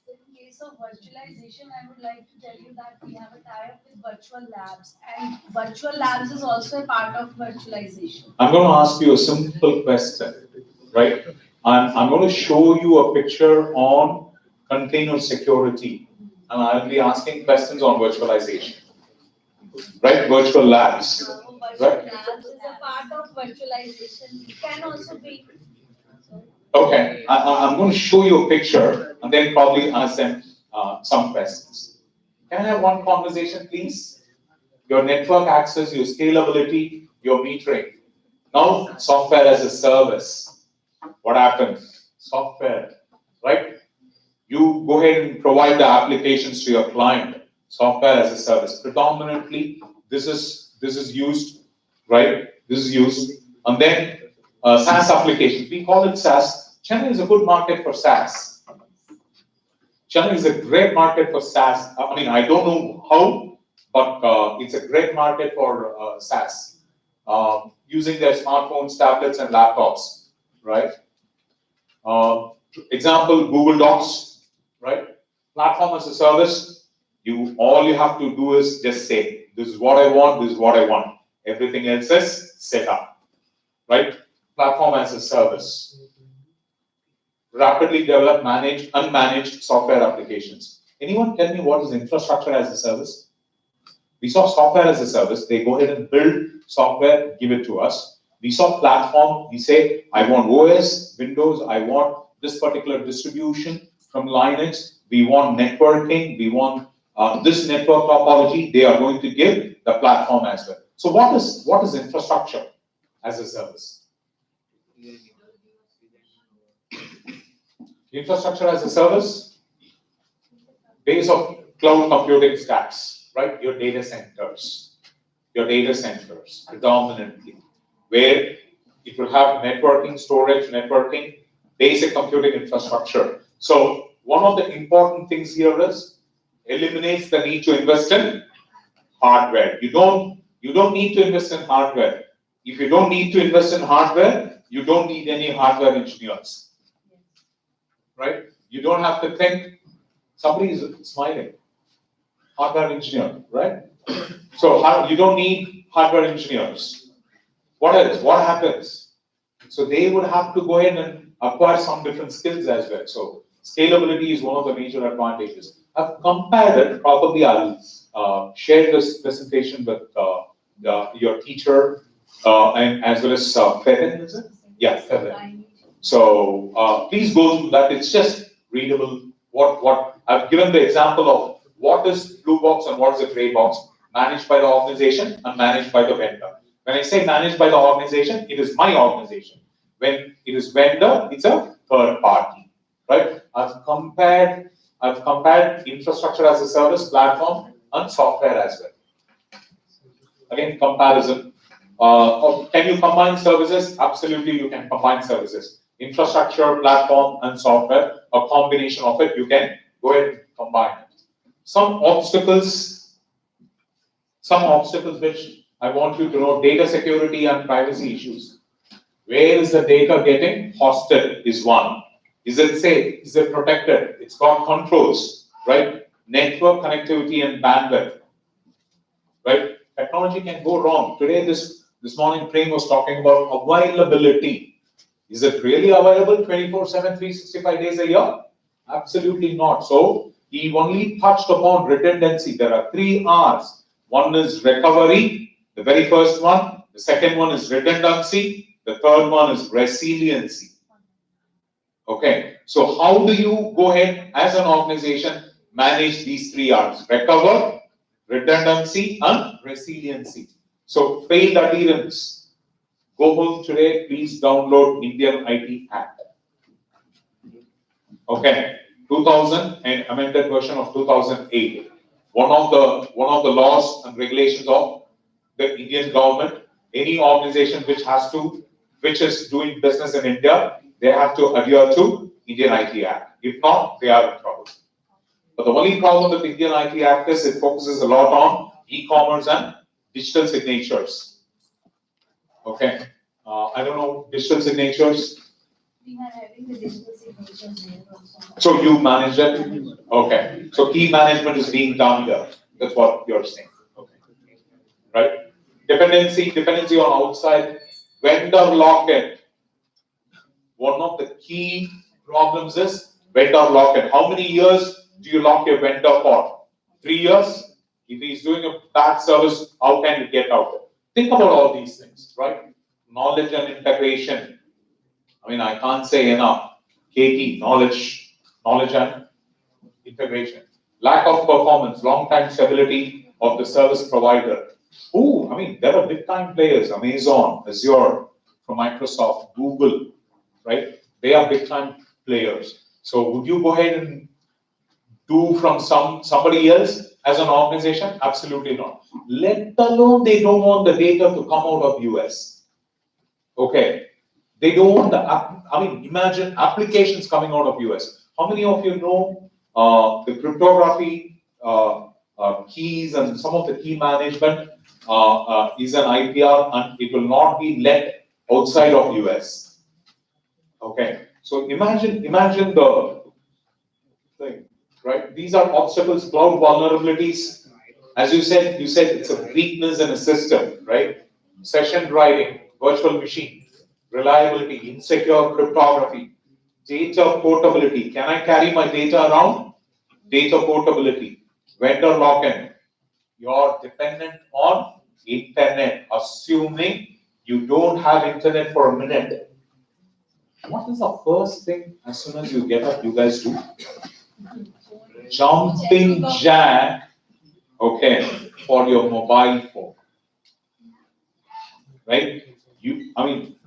In case of virtualization, I would like to tell you that we have a tie-up with virtual labs, and virtual labs is also a part of virtualization. I'm going to ask you a simple question, right? I'm going to show you a picture on container security, and I'll be asking questions on virtualization, right? Virtual labs. Virtual Right. labs is a part of virtualization. It can also be. Okay, I'm going to show you a picture and then probably ask them some questions. Can I have one conversation, please? Your network access, your scalability, your metering. Now, software as a service. What happens? Software, right? You go ahead and provide the applications to your client. Software as a service. Predominantly, this is used, right? This is used, and then SaaS applications. We call it SaaS. Chennai is a good market for SaaS. Chennai is a great market for SaaS. I mean, I don't know how, but it's a great market for SaaS. Using their smartphones, tablets, and laptops, right? Example, Google Docs, right? Platform as a service. All you have to do is just say, this is what I want, this is what I want. Everything else is set up, right? Platform as a service. Rapidly develop, manage, unmanaged software applications. Anyone tell me what is infrastructure as a service? We saw software as a service. They go ahead and build software, give it to us. We saw platform. We say, I want OS, Windows, I want this particular distribution from Linux. We want networking. We want this network topology. They are going to give the platform as well. So what is infrastructure as a service? Infrastructure as a service, base of cloud computing stacks, right? Your data centers predominantly, where it will have networking, storage, networking, basic computing infrastructure. So one of the important things here is eliminates the need to invest in hardware. You don't need to invest in hardware. If you don't need to invest in hardware, you don't need any hardware engineers. Right? You don't have to think, somebody is smiling. Hardware engineer, right? So you don't need hardware engineers. What else? What happens? So they would have to go in and acquire some different skills as well. So scalability is one of the major advantages. I've compared it, probably I'll share this presentation with your teacher and as well as Fevin, is it? Yeah, Fevin. So please go through that. It's just readable. What I've given the example of what is blue box and what is a gray box, managed by the organization and managed by the vendor. When I say managed by the organization, it is my organization. When it is vendor, it's a third party, right? I've compared infrastructure as a service, platform, and software as well. Again, comparison. Can you combine services? Absolutely, you can combine services. Infrastructure, platform, and software, a combination of it, you can go ahead and combine it. Some obstacles which I want you to know: data security and privacy issues. Where is the data getting hosted is one. Is it safe? Is it protected? It's got controls, right? Network connectivity and bandwidth, right? Technology can go wrong. Today, this morning, Prem was talking about availability. Is it really available 24/7, 365 days a year? Absolutely not. So he only touched upon redundancy. There are 3 R's. One is recovery, the very first one. The second one is redundancy. The third one is resiliency. Okay, so how do you go ahead as an organization manage these three R's? Recover, redundancy, and resiliency. So failed adherence. Go home today, please download Indian IT Act. Okay, 2000 and amended version of 2008. One of the laws and regulations of the Indian government. Any organization which is doing business in India, they have to adhere to Indian IT Act. If not, they are in trouble. But the only problem with Indian IT Act is it focuses a lot on e-commerce and digital signatures. Okay, I don't know digital signatures. We are having the digital signatures here also. So you manage it? Okay. So key management is being done here. That's what you're saying. Okay. Right? Dependency on outside vendor lock-in. One of the key problems is vendor lock-in. How many years do you lock your vendor for? 3 years? If he's doing a bad service, how can you get out? Think about all these things, right? Knowledge and integration. I mean, I can't say enough. KT, knowledge and integration. Lack of performance, long-time stability of the service provider. I mean, there are big-time players, Amazon, Azure, from Microsoft, Google, right? They are big-time players. So would you go ahead and do from somebody else as an organization? Absolutely not. Let alone they don't want the data to come out of US. Okay. They don't want imagine applications coming out of US. How many of you know the cryptography keys and some of the key management is an IPR and it will not be let outside of US. Okay, so imagine the thing, right? These are obstacles, cloud vulnerabilities. As you said it's a weakness in a system, right? Session writing, virtual machine. Reliability, insecure cryptography, data portability. Can I carry my data around? Data portability, vendor lock-in. You're dependent on internet, assuming you don't have internet for a minute. What is the first thing as soon as you get up, you guys do? Jumping jack, okay, for your mobile phone. Right?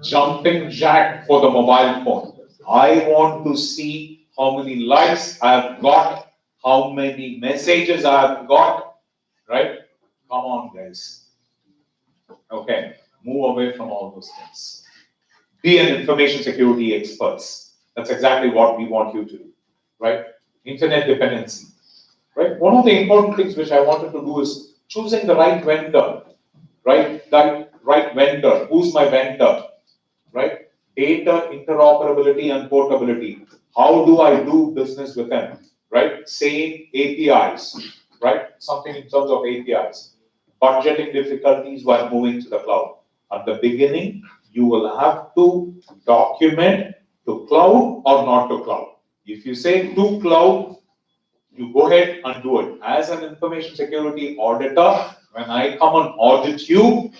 Jumping jack for the mobile phone. I want to see how many likes I've got, how many messages I've got, right? Come on, guys. Okay, move away from all those things. Be an information security expert. That's exactly what we want you to do, right? Internet dependency, right? One of the important things which I wanted to do is choosing the right vendor, right? That right vendor. Who's my vendor? Right? Data interoperability and portability. How do I do business with them? Right? Same APIs, right? Something in terms of APIs. Budgeting difficulties while moving to the cloud. At the beginning, you will have to document to cloud or not to cloud. If you say to cloud, you go ahead and do it. As an information security auditor, when I come and audit you,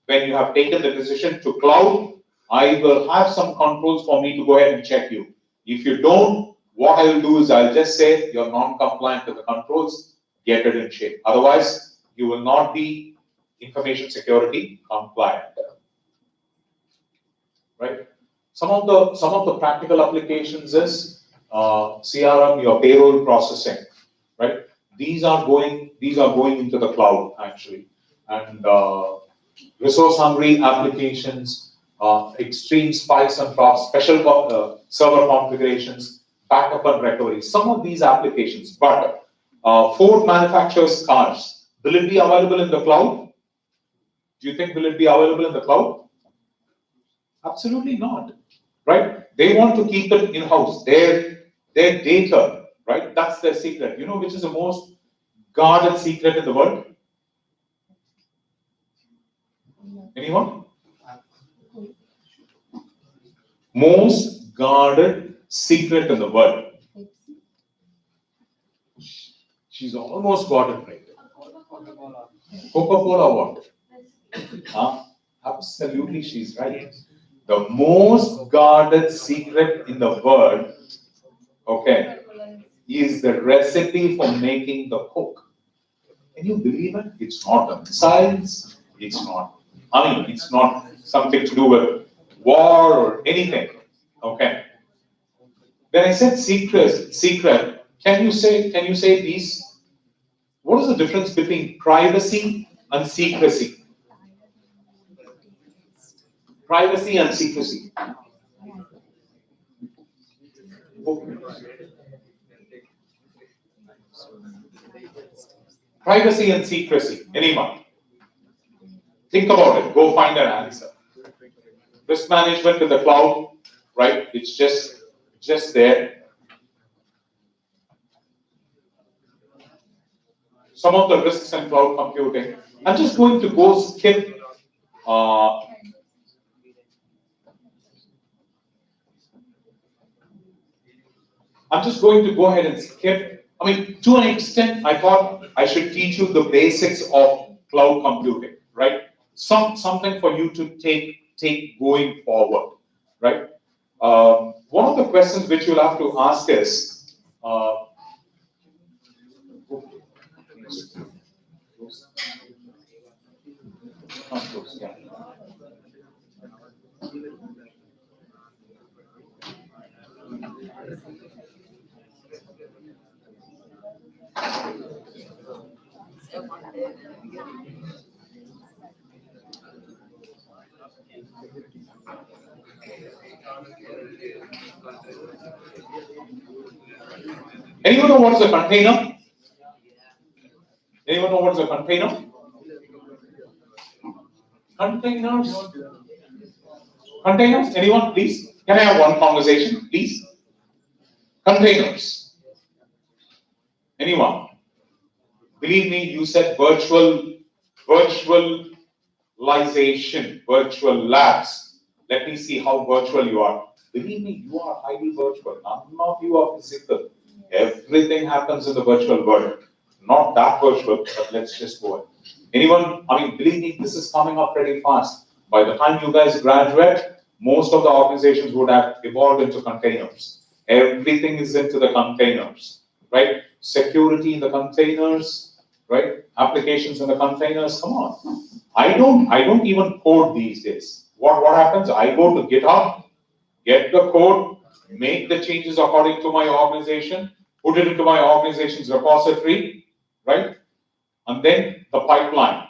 when you have taken the decision to cloud, I will have some controls for me to go ahead and check you. If you don't, what I will do is I'll just say you're non-compliant to the controls, get it in shape. Otherwise, you will not be information security compliant. Right? Some of the practical applications is CRM, your payroll processing. Right? These are going into the cloud actually, and resource-hungry applications, extreme spikes and drops, special server configurations, backup and recovery. Some of these applications, but Ford manufactures cars. Will it be available in the cloud? Do you think will it be available in the cloud? Absolutely not. Right? They want to keep it in-house. Their data, right? That's their secret. You know which is the most guarded secret in the world? Anyone? Most guarded secret in the world. She's almost got it right. Coca-Cola what? Absolutely, she's right. The most guarded secret in the world, okay, is the recipe for making the Coke. Can you believe it? It's not the missiles, it's not, it's not something to do with war or anything. Okay. When I said secret, can you say these? What is the difference between privacy and secrecy? Privacy and secrecy. Privacy and secrecy. Anyone? Think about it. Go find an answer. Risk management in the cloud, right? It's just there. Some of the risks in cloud computing. I'm just going to go skip. I'm just going to go ahead and skip. To an extent, I thought I should teach you the basics of cloud computing, right? Something for you to take going forward, right? One of the questions which you'll have to ask is, anyone know what is a container? Anyone know what is a container? Containers? Containers? Anyone, please? Can I have one conversation, please? Containers. Anyone? Believe me, you said virtualization, virtual labs. Let me see how virtual you are. Believe me, you are highly virtual. None of you are physical. Everything happens in the virtual world. Not that virtual, but let's just go ahead. Anyone, believe me, this is coming up pretty fast. By the time you guys graduate, most of the organizations would have evolved into containers. Everything is into the containers, right? Security in the containers, right? Applications in the containers, come on. I don't even code these days. What happens? I go to GitHub, get the code, make the changes according to my organization, put it into my organization's repository, right? And then the pipeline,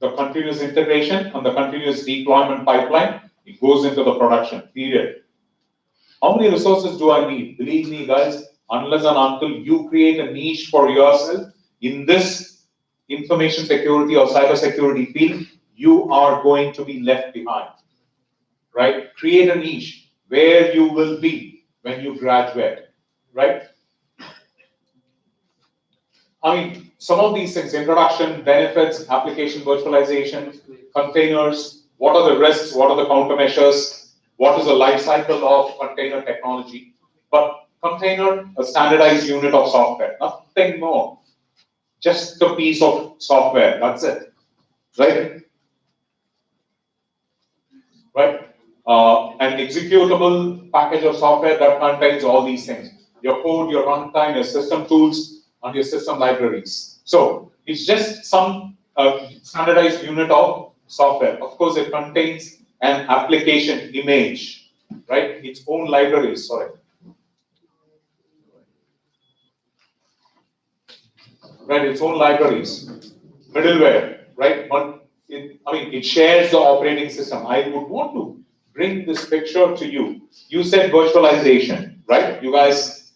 the continuous integration and the continuous deployment pipeline, it goes into the production, period. How many resources do I need? Believe me, guys, unless and until you create a niche for yourself in this information security or cyber security field, you are going to be left behind, right? Create a niche where you will be when you graduate, right? Some of these things, introduction, benefits, application virtualization, containers, what are the risks, what are the countermeasures, what is the life cycle of container technology. But container, a standardized unit of software, nothing more. Just a piece of software, that's it, right? Right? An executable package of software that contains all these things. Your code, your runtime, your system tools, and your system libraries. So it's just some standardized unit of software. Of course, it contains an application image, right? Its own libraries, sorry. Right, its own libraries. Middleware, right? It shares the operating system. I would want to bring this picture to you. You said virtualization, right? You guys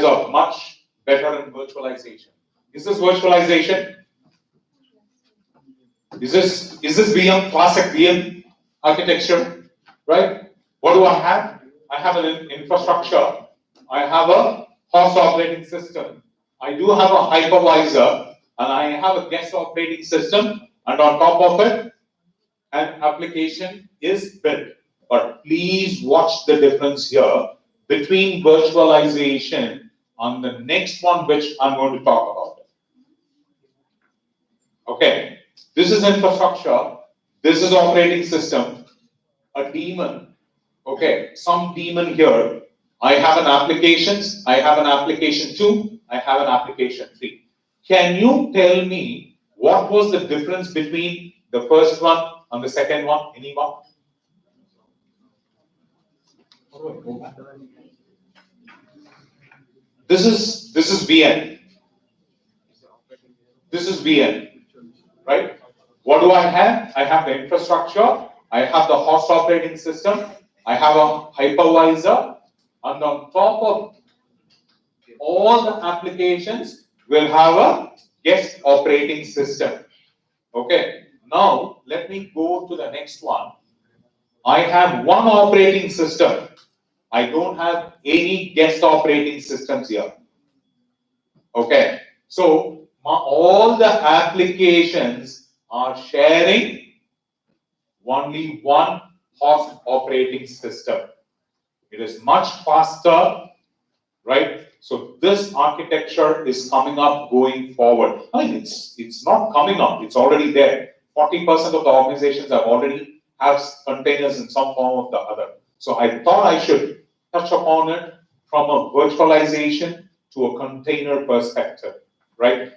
are much better in virtualization. Is this virtualization? Is this VM, classic VM architecture, right? What do I have? I have an infrastructure. I have a host operating system. I do have a hypervisor, and I have a guest operating system, and on top of it, an application is built. But please watch the difference here between virtualization and the next one, which I'm going to talk about. Okay, this is infrastructure, this is operating system, a daemon, Okay, some demon here. I have an applications, I have an application 2, I have an application 3. Can you tell me what was the difference between the first one and the second one? Anyone? How do I go back? This is VN. This is VN, right? What do I have? I have the infrastructure, I have the host operating system, I have a hypervisor, and on top of all the applications will have a guest operating system. Okay, now let me go to the next one. I have one operating system. I don't have any guest operating systems here. Okay, so all the applications are sharing only one host operating system. It is much faster, right? So this architecture is coming up going forward. I mean, it's not coming up, it's already there. 40% of the organizations already have containers in some form or the other. So I thought I should touch upon it from a virtualization to a container perspective, right?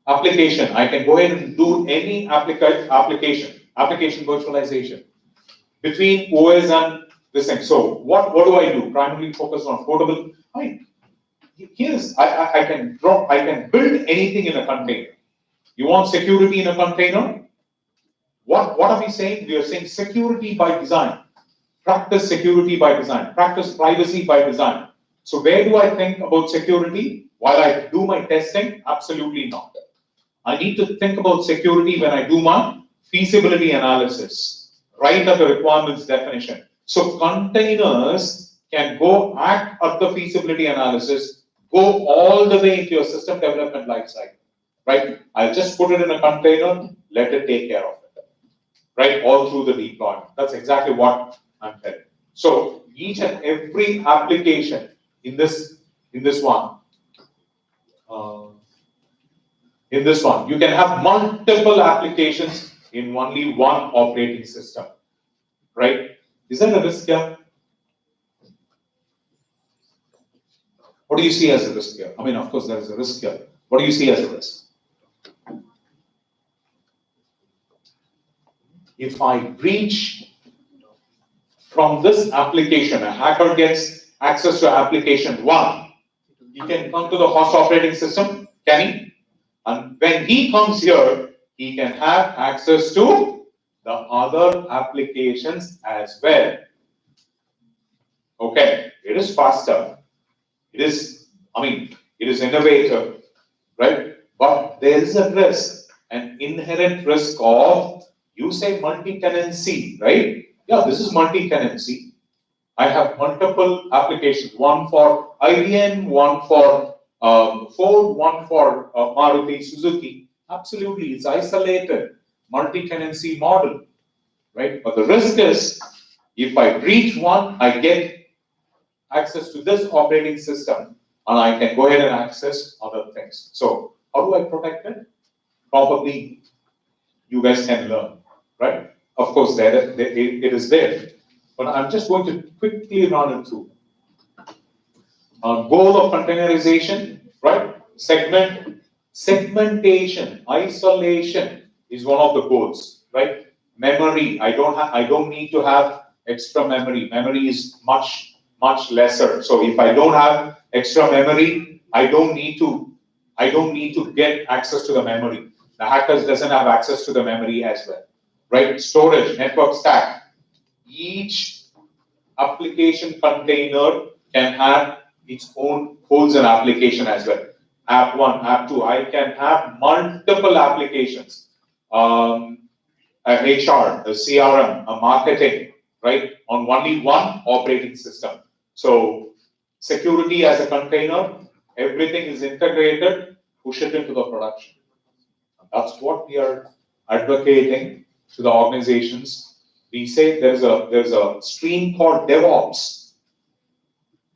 Application, I can go ahead and do any application virtualization between OS and this thing. So what do I do? Primarily focus on portable. I mean, I can build anything in a container. You want security in a container? What are we saying? We are saying security by design. Practice security by design. Practice privacy by design. So where do I think about security? While I do my testing? Absolutely not. I need to think about security when I do my feasibility analysis, right at the requirements definition. So containers can go act at the feasibility analysis, go all the way into your system development lifecycle, right? I'll just put it in a container, let it take care of it, right? All through the deployment. That's exactly what I'm telling. So each and every application in this one, you can have multiple applications in only one operating system, right? Is that a risk here? What do you see as a risk here? I mean, of course, there is a risk here. What do you see as a risk? If I breach from this application, a hacker gets access to application 1, he can come to the host operating system, can he? And when he comes here, he can have access to the other applications as well. Okay, it is faster. It is innovative, right? But there is a risk, an inherent risk of, you say multi-tenancy, right? Yeah, this is multi-tenancy. I have multiple applications, one for IBM, one for Ford, one for Maruti Suzuki. Absolutely, it's isolated, multi-tenancy model, right? But the risk is, if I breach one, I get access to this operating system, and I can go ahead and access other things. So how do I protect it? Probably you guys can learn, right? Of course, it is there. But I'm just going to quickly run it through. Goal of containerization, right? Segmentation, isolation is one of the goals, right? Memory, I don't need to have extra memory. Memory is much lesser. So if I don't have extra memory, I don't need to get access to the memory. The hackers doesn't have access to the memory as well, right? Storage, network stack. Each application container can have its own holes and application as well. App 1, App 2, I can have multiple applications. A HR, a CRM, a marketing, right? On only one operating system. So security as a container, everything is integrated, push it into the production. That's what we are advocating to the organizations. We say there's a stream called DevOps,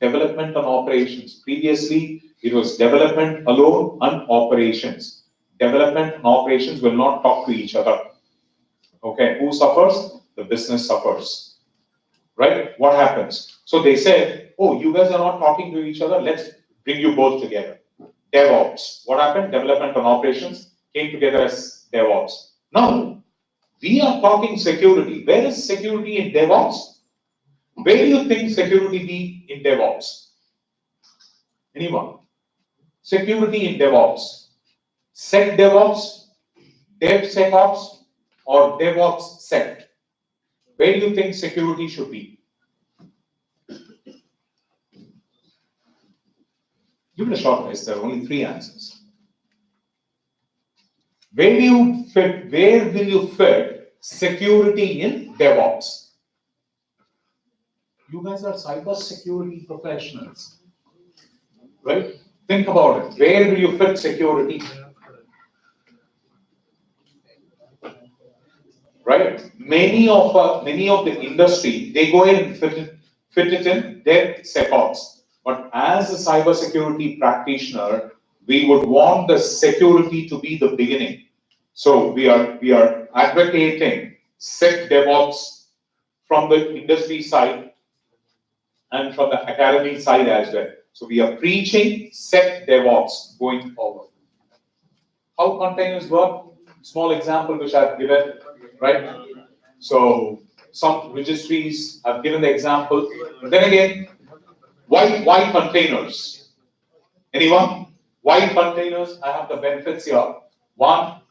development and operations. Previously, it was development alone and operations. Development and operations will not talk to each other. Okay, who suffers? the business suffers, right? What happens? So they said, oh, you guys are not talking to each other, let's bring you both together. DevOps. What happened? Development and operations came together as DevOps. Now, we are talking security. Where is security in DevOps? Where do you think security be in DevOps? Anyone? Security in DevOps. SecDevOps, DevSecOps, or DevOps Sec? Where do you think security should be? Give it a shot, guys. There are only 3 answers. Where will you fit security in DevOps? You guys are cyber security professionals, right? Think about it. Where will you fit security? Right? Many of the industry, they go ahead and fit it in DevSecOps. But as a cybersecurity practitioner, we would want the security to be the beginning. So we are advocating SecDevOps from the industry side and from the academy side as well. So we are preaching SecDevOps going forward. How containers work? Small example which I've given, right? So some registries have given the example. But then again, why containers? Anyone? Why containers? I have the benefits here. 1,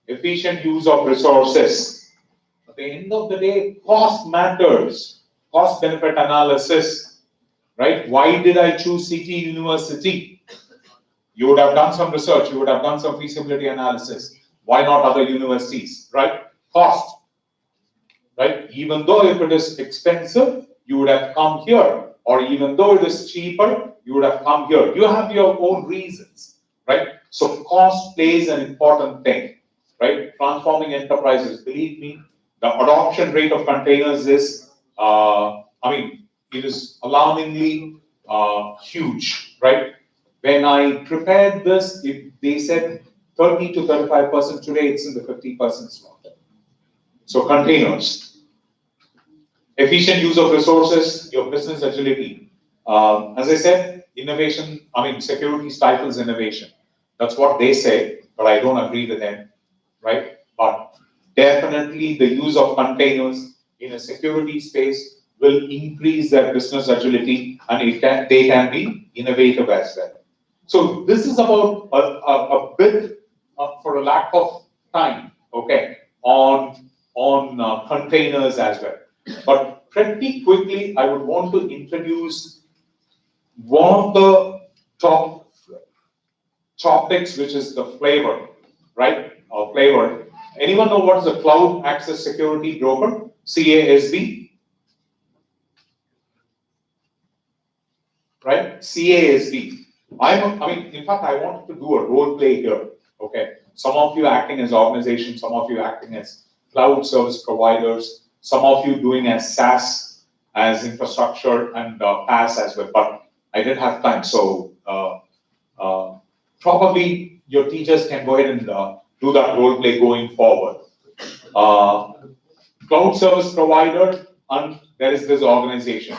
efficient use of resources. At the end of the day, cost matters. Cost benefit analysis, right? Why did I choose City University? You would have done some research, you would have done some feasibility analysis. Why not other universities, right? Cost, right? Even though if it is expensive, you would have come here. Or even though it is cheaper, you would have come here. You have your own reasons, right? So cost plays an important thing, right? Transforming enterprises, believe me, the adoption rate of containers is, it is alarmingly huge, right? When I prepared this, they said 30 to 35%. Today, it's in the 50% slot. So containers, efficient use of resources, your business agility. As I said, security stifles innovation. That's what they say, but I don't agree with them, right? But definitely the use of containers in a security space will increase their business agility, and they can be innovative as well. So this is about a bit, for a lack of time, okay, on containers as well. But pretty quickly, I would want to introduce one of the top topics, which is the flavor, right? Or flavor. Anyone know what is a cloud access security broker? CASB, right? CASB. In fact, I wanted to do a role play here. Okay, some of you acting as organizations, some of you acting as cloud service providers, some of you doing as SaaS, as infrastructure, and PaaS as well. But I didn't have time, so probably your teachers can go ahead and do that role play going forward. Cloud service provider, and there is this organization,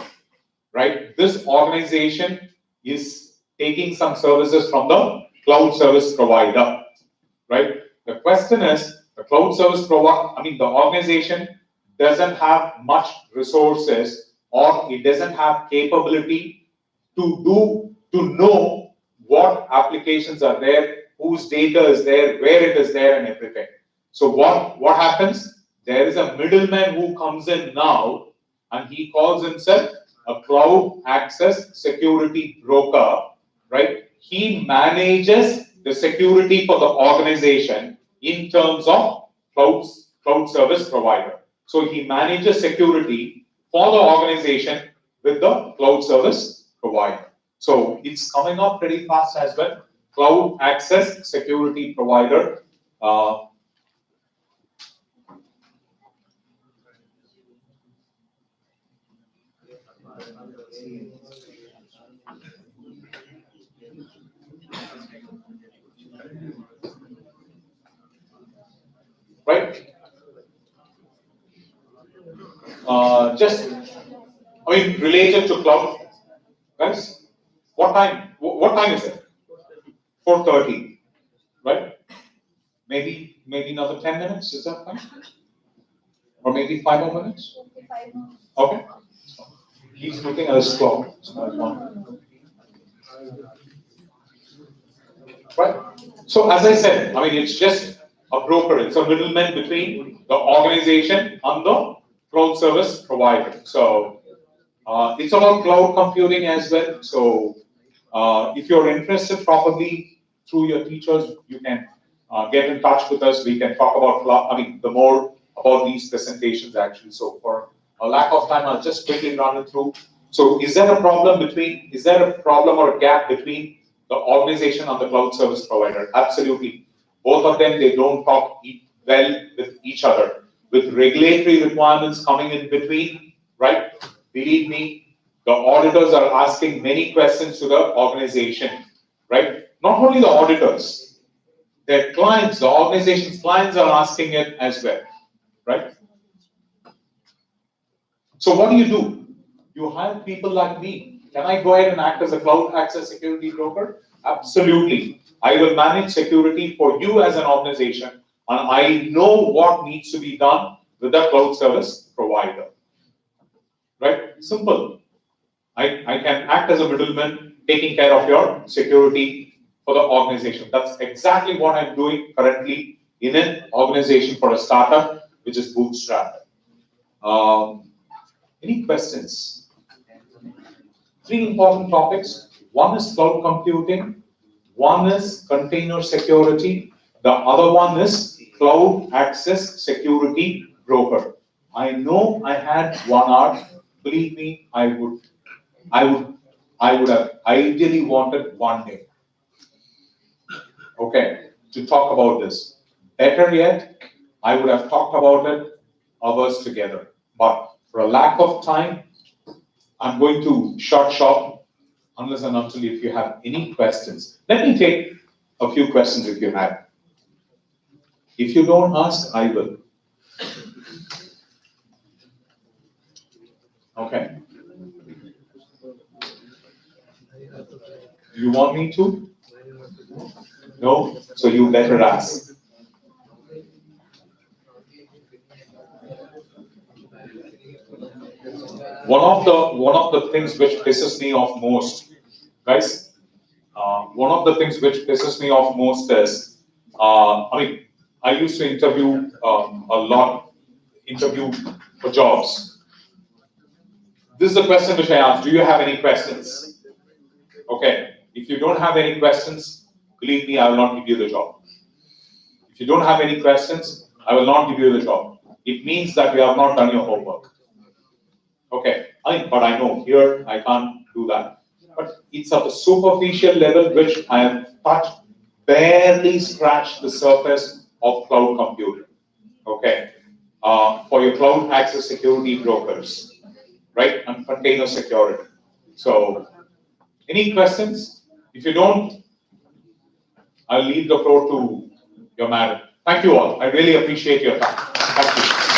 right? This organization is taking some services from the cloud service provider, right? The question is, the cloud service provider, the organization doesn't have much resources, or it doesn't have capability to know what applications are there, whose data is there, where it is there, and everything. So what happens? There is a middleman who comes in now, and he calls himself a cloud access security broker, right? He manages the security for the organization in terms of cloud service provider. So he manages security for the organization with the cloud service provider. So it's coming up pretty fast as well. Cloud access security provider. Right? just, related to cloud, guys. What time? What time is it? 4:30, right? Maybe another 10 minutes. Is that fine? Or maybe 5 more minutes? Okay, 5 more. Okay. He's looking at his clock. Right? So as I said, it's just a broker. It's a middleman between the organization and the cloud service provider. So it's about cloud computing as well. So if you're interested probably through your teachers, you can get in touch with us. We can talk about the more about these presentations actually. So for a lack of time, I'll just quickly run it through. So is there a problem or a gap between the organization and the cloud service provider? Absolutely. Both of them, they don't talk well with each other. With regulatory requirements coming in between, right? Believe me, the auditors are asking many questions to the organization, right? Not only the auditors, their clients, the organization's clients are asking it as well, right? So what do? You hire people like me. Can I go ahead and act as a cloud access security broker? Absolutely. I will manage security for you as an organization, and I know what needs to be done with the cloud service provider. Right? Simple. I can act as a middleman, taking care of your security for the organization. That's exactly what I'm doing currently in an organization for a startup, which is bootstrapped. Any questions? 3 important topics. One is cloud computing, one is container security, the other one is cloud access security broker. I know I had 1 hour. Believe me, I would have ideally wanted 1 day. Okay, to talk about this. Better yet, I would have talked about it hours together. But for a lack of time, I'm going to short shop unless and until if you have any questions. Let me take a few questions if you have. If you don't ask, I will. Okay. You want me to? No? So you better ask. One of the things which pisses me off most, guys, one of the things which pisses me off most is, I used to interview for jobs. This is the question which I asked, do you have any questions? Okay, if you don't have any questions, believe me, I will not give you the job. If you don't have any questions, I will not give you the job. It means that you have not done your homework. Okay, but I know here I can't do that. But it's at a superficial level which I have touched, barely scratched the surface of cloud computing. Okay, for your cloud access security brokers, right, and container security. So, any questions? If you don't, I'll leave the floor to your madam. Thank you all. I really appreciate your time. Thank you.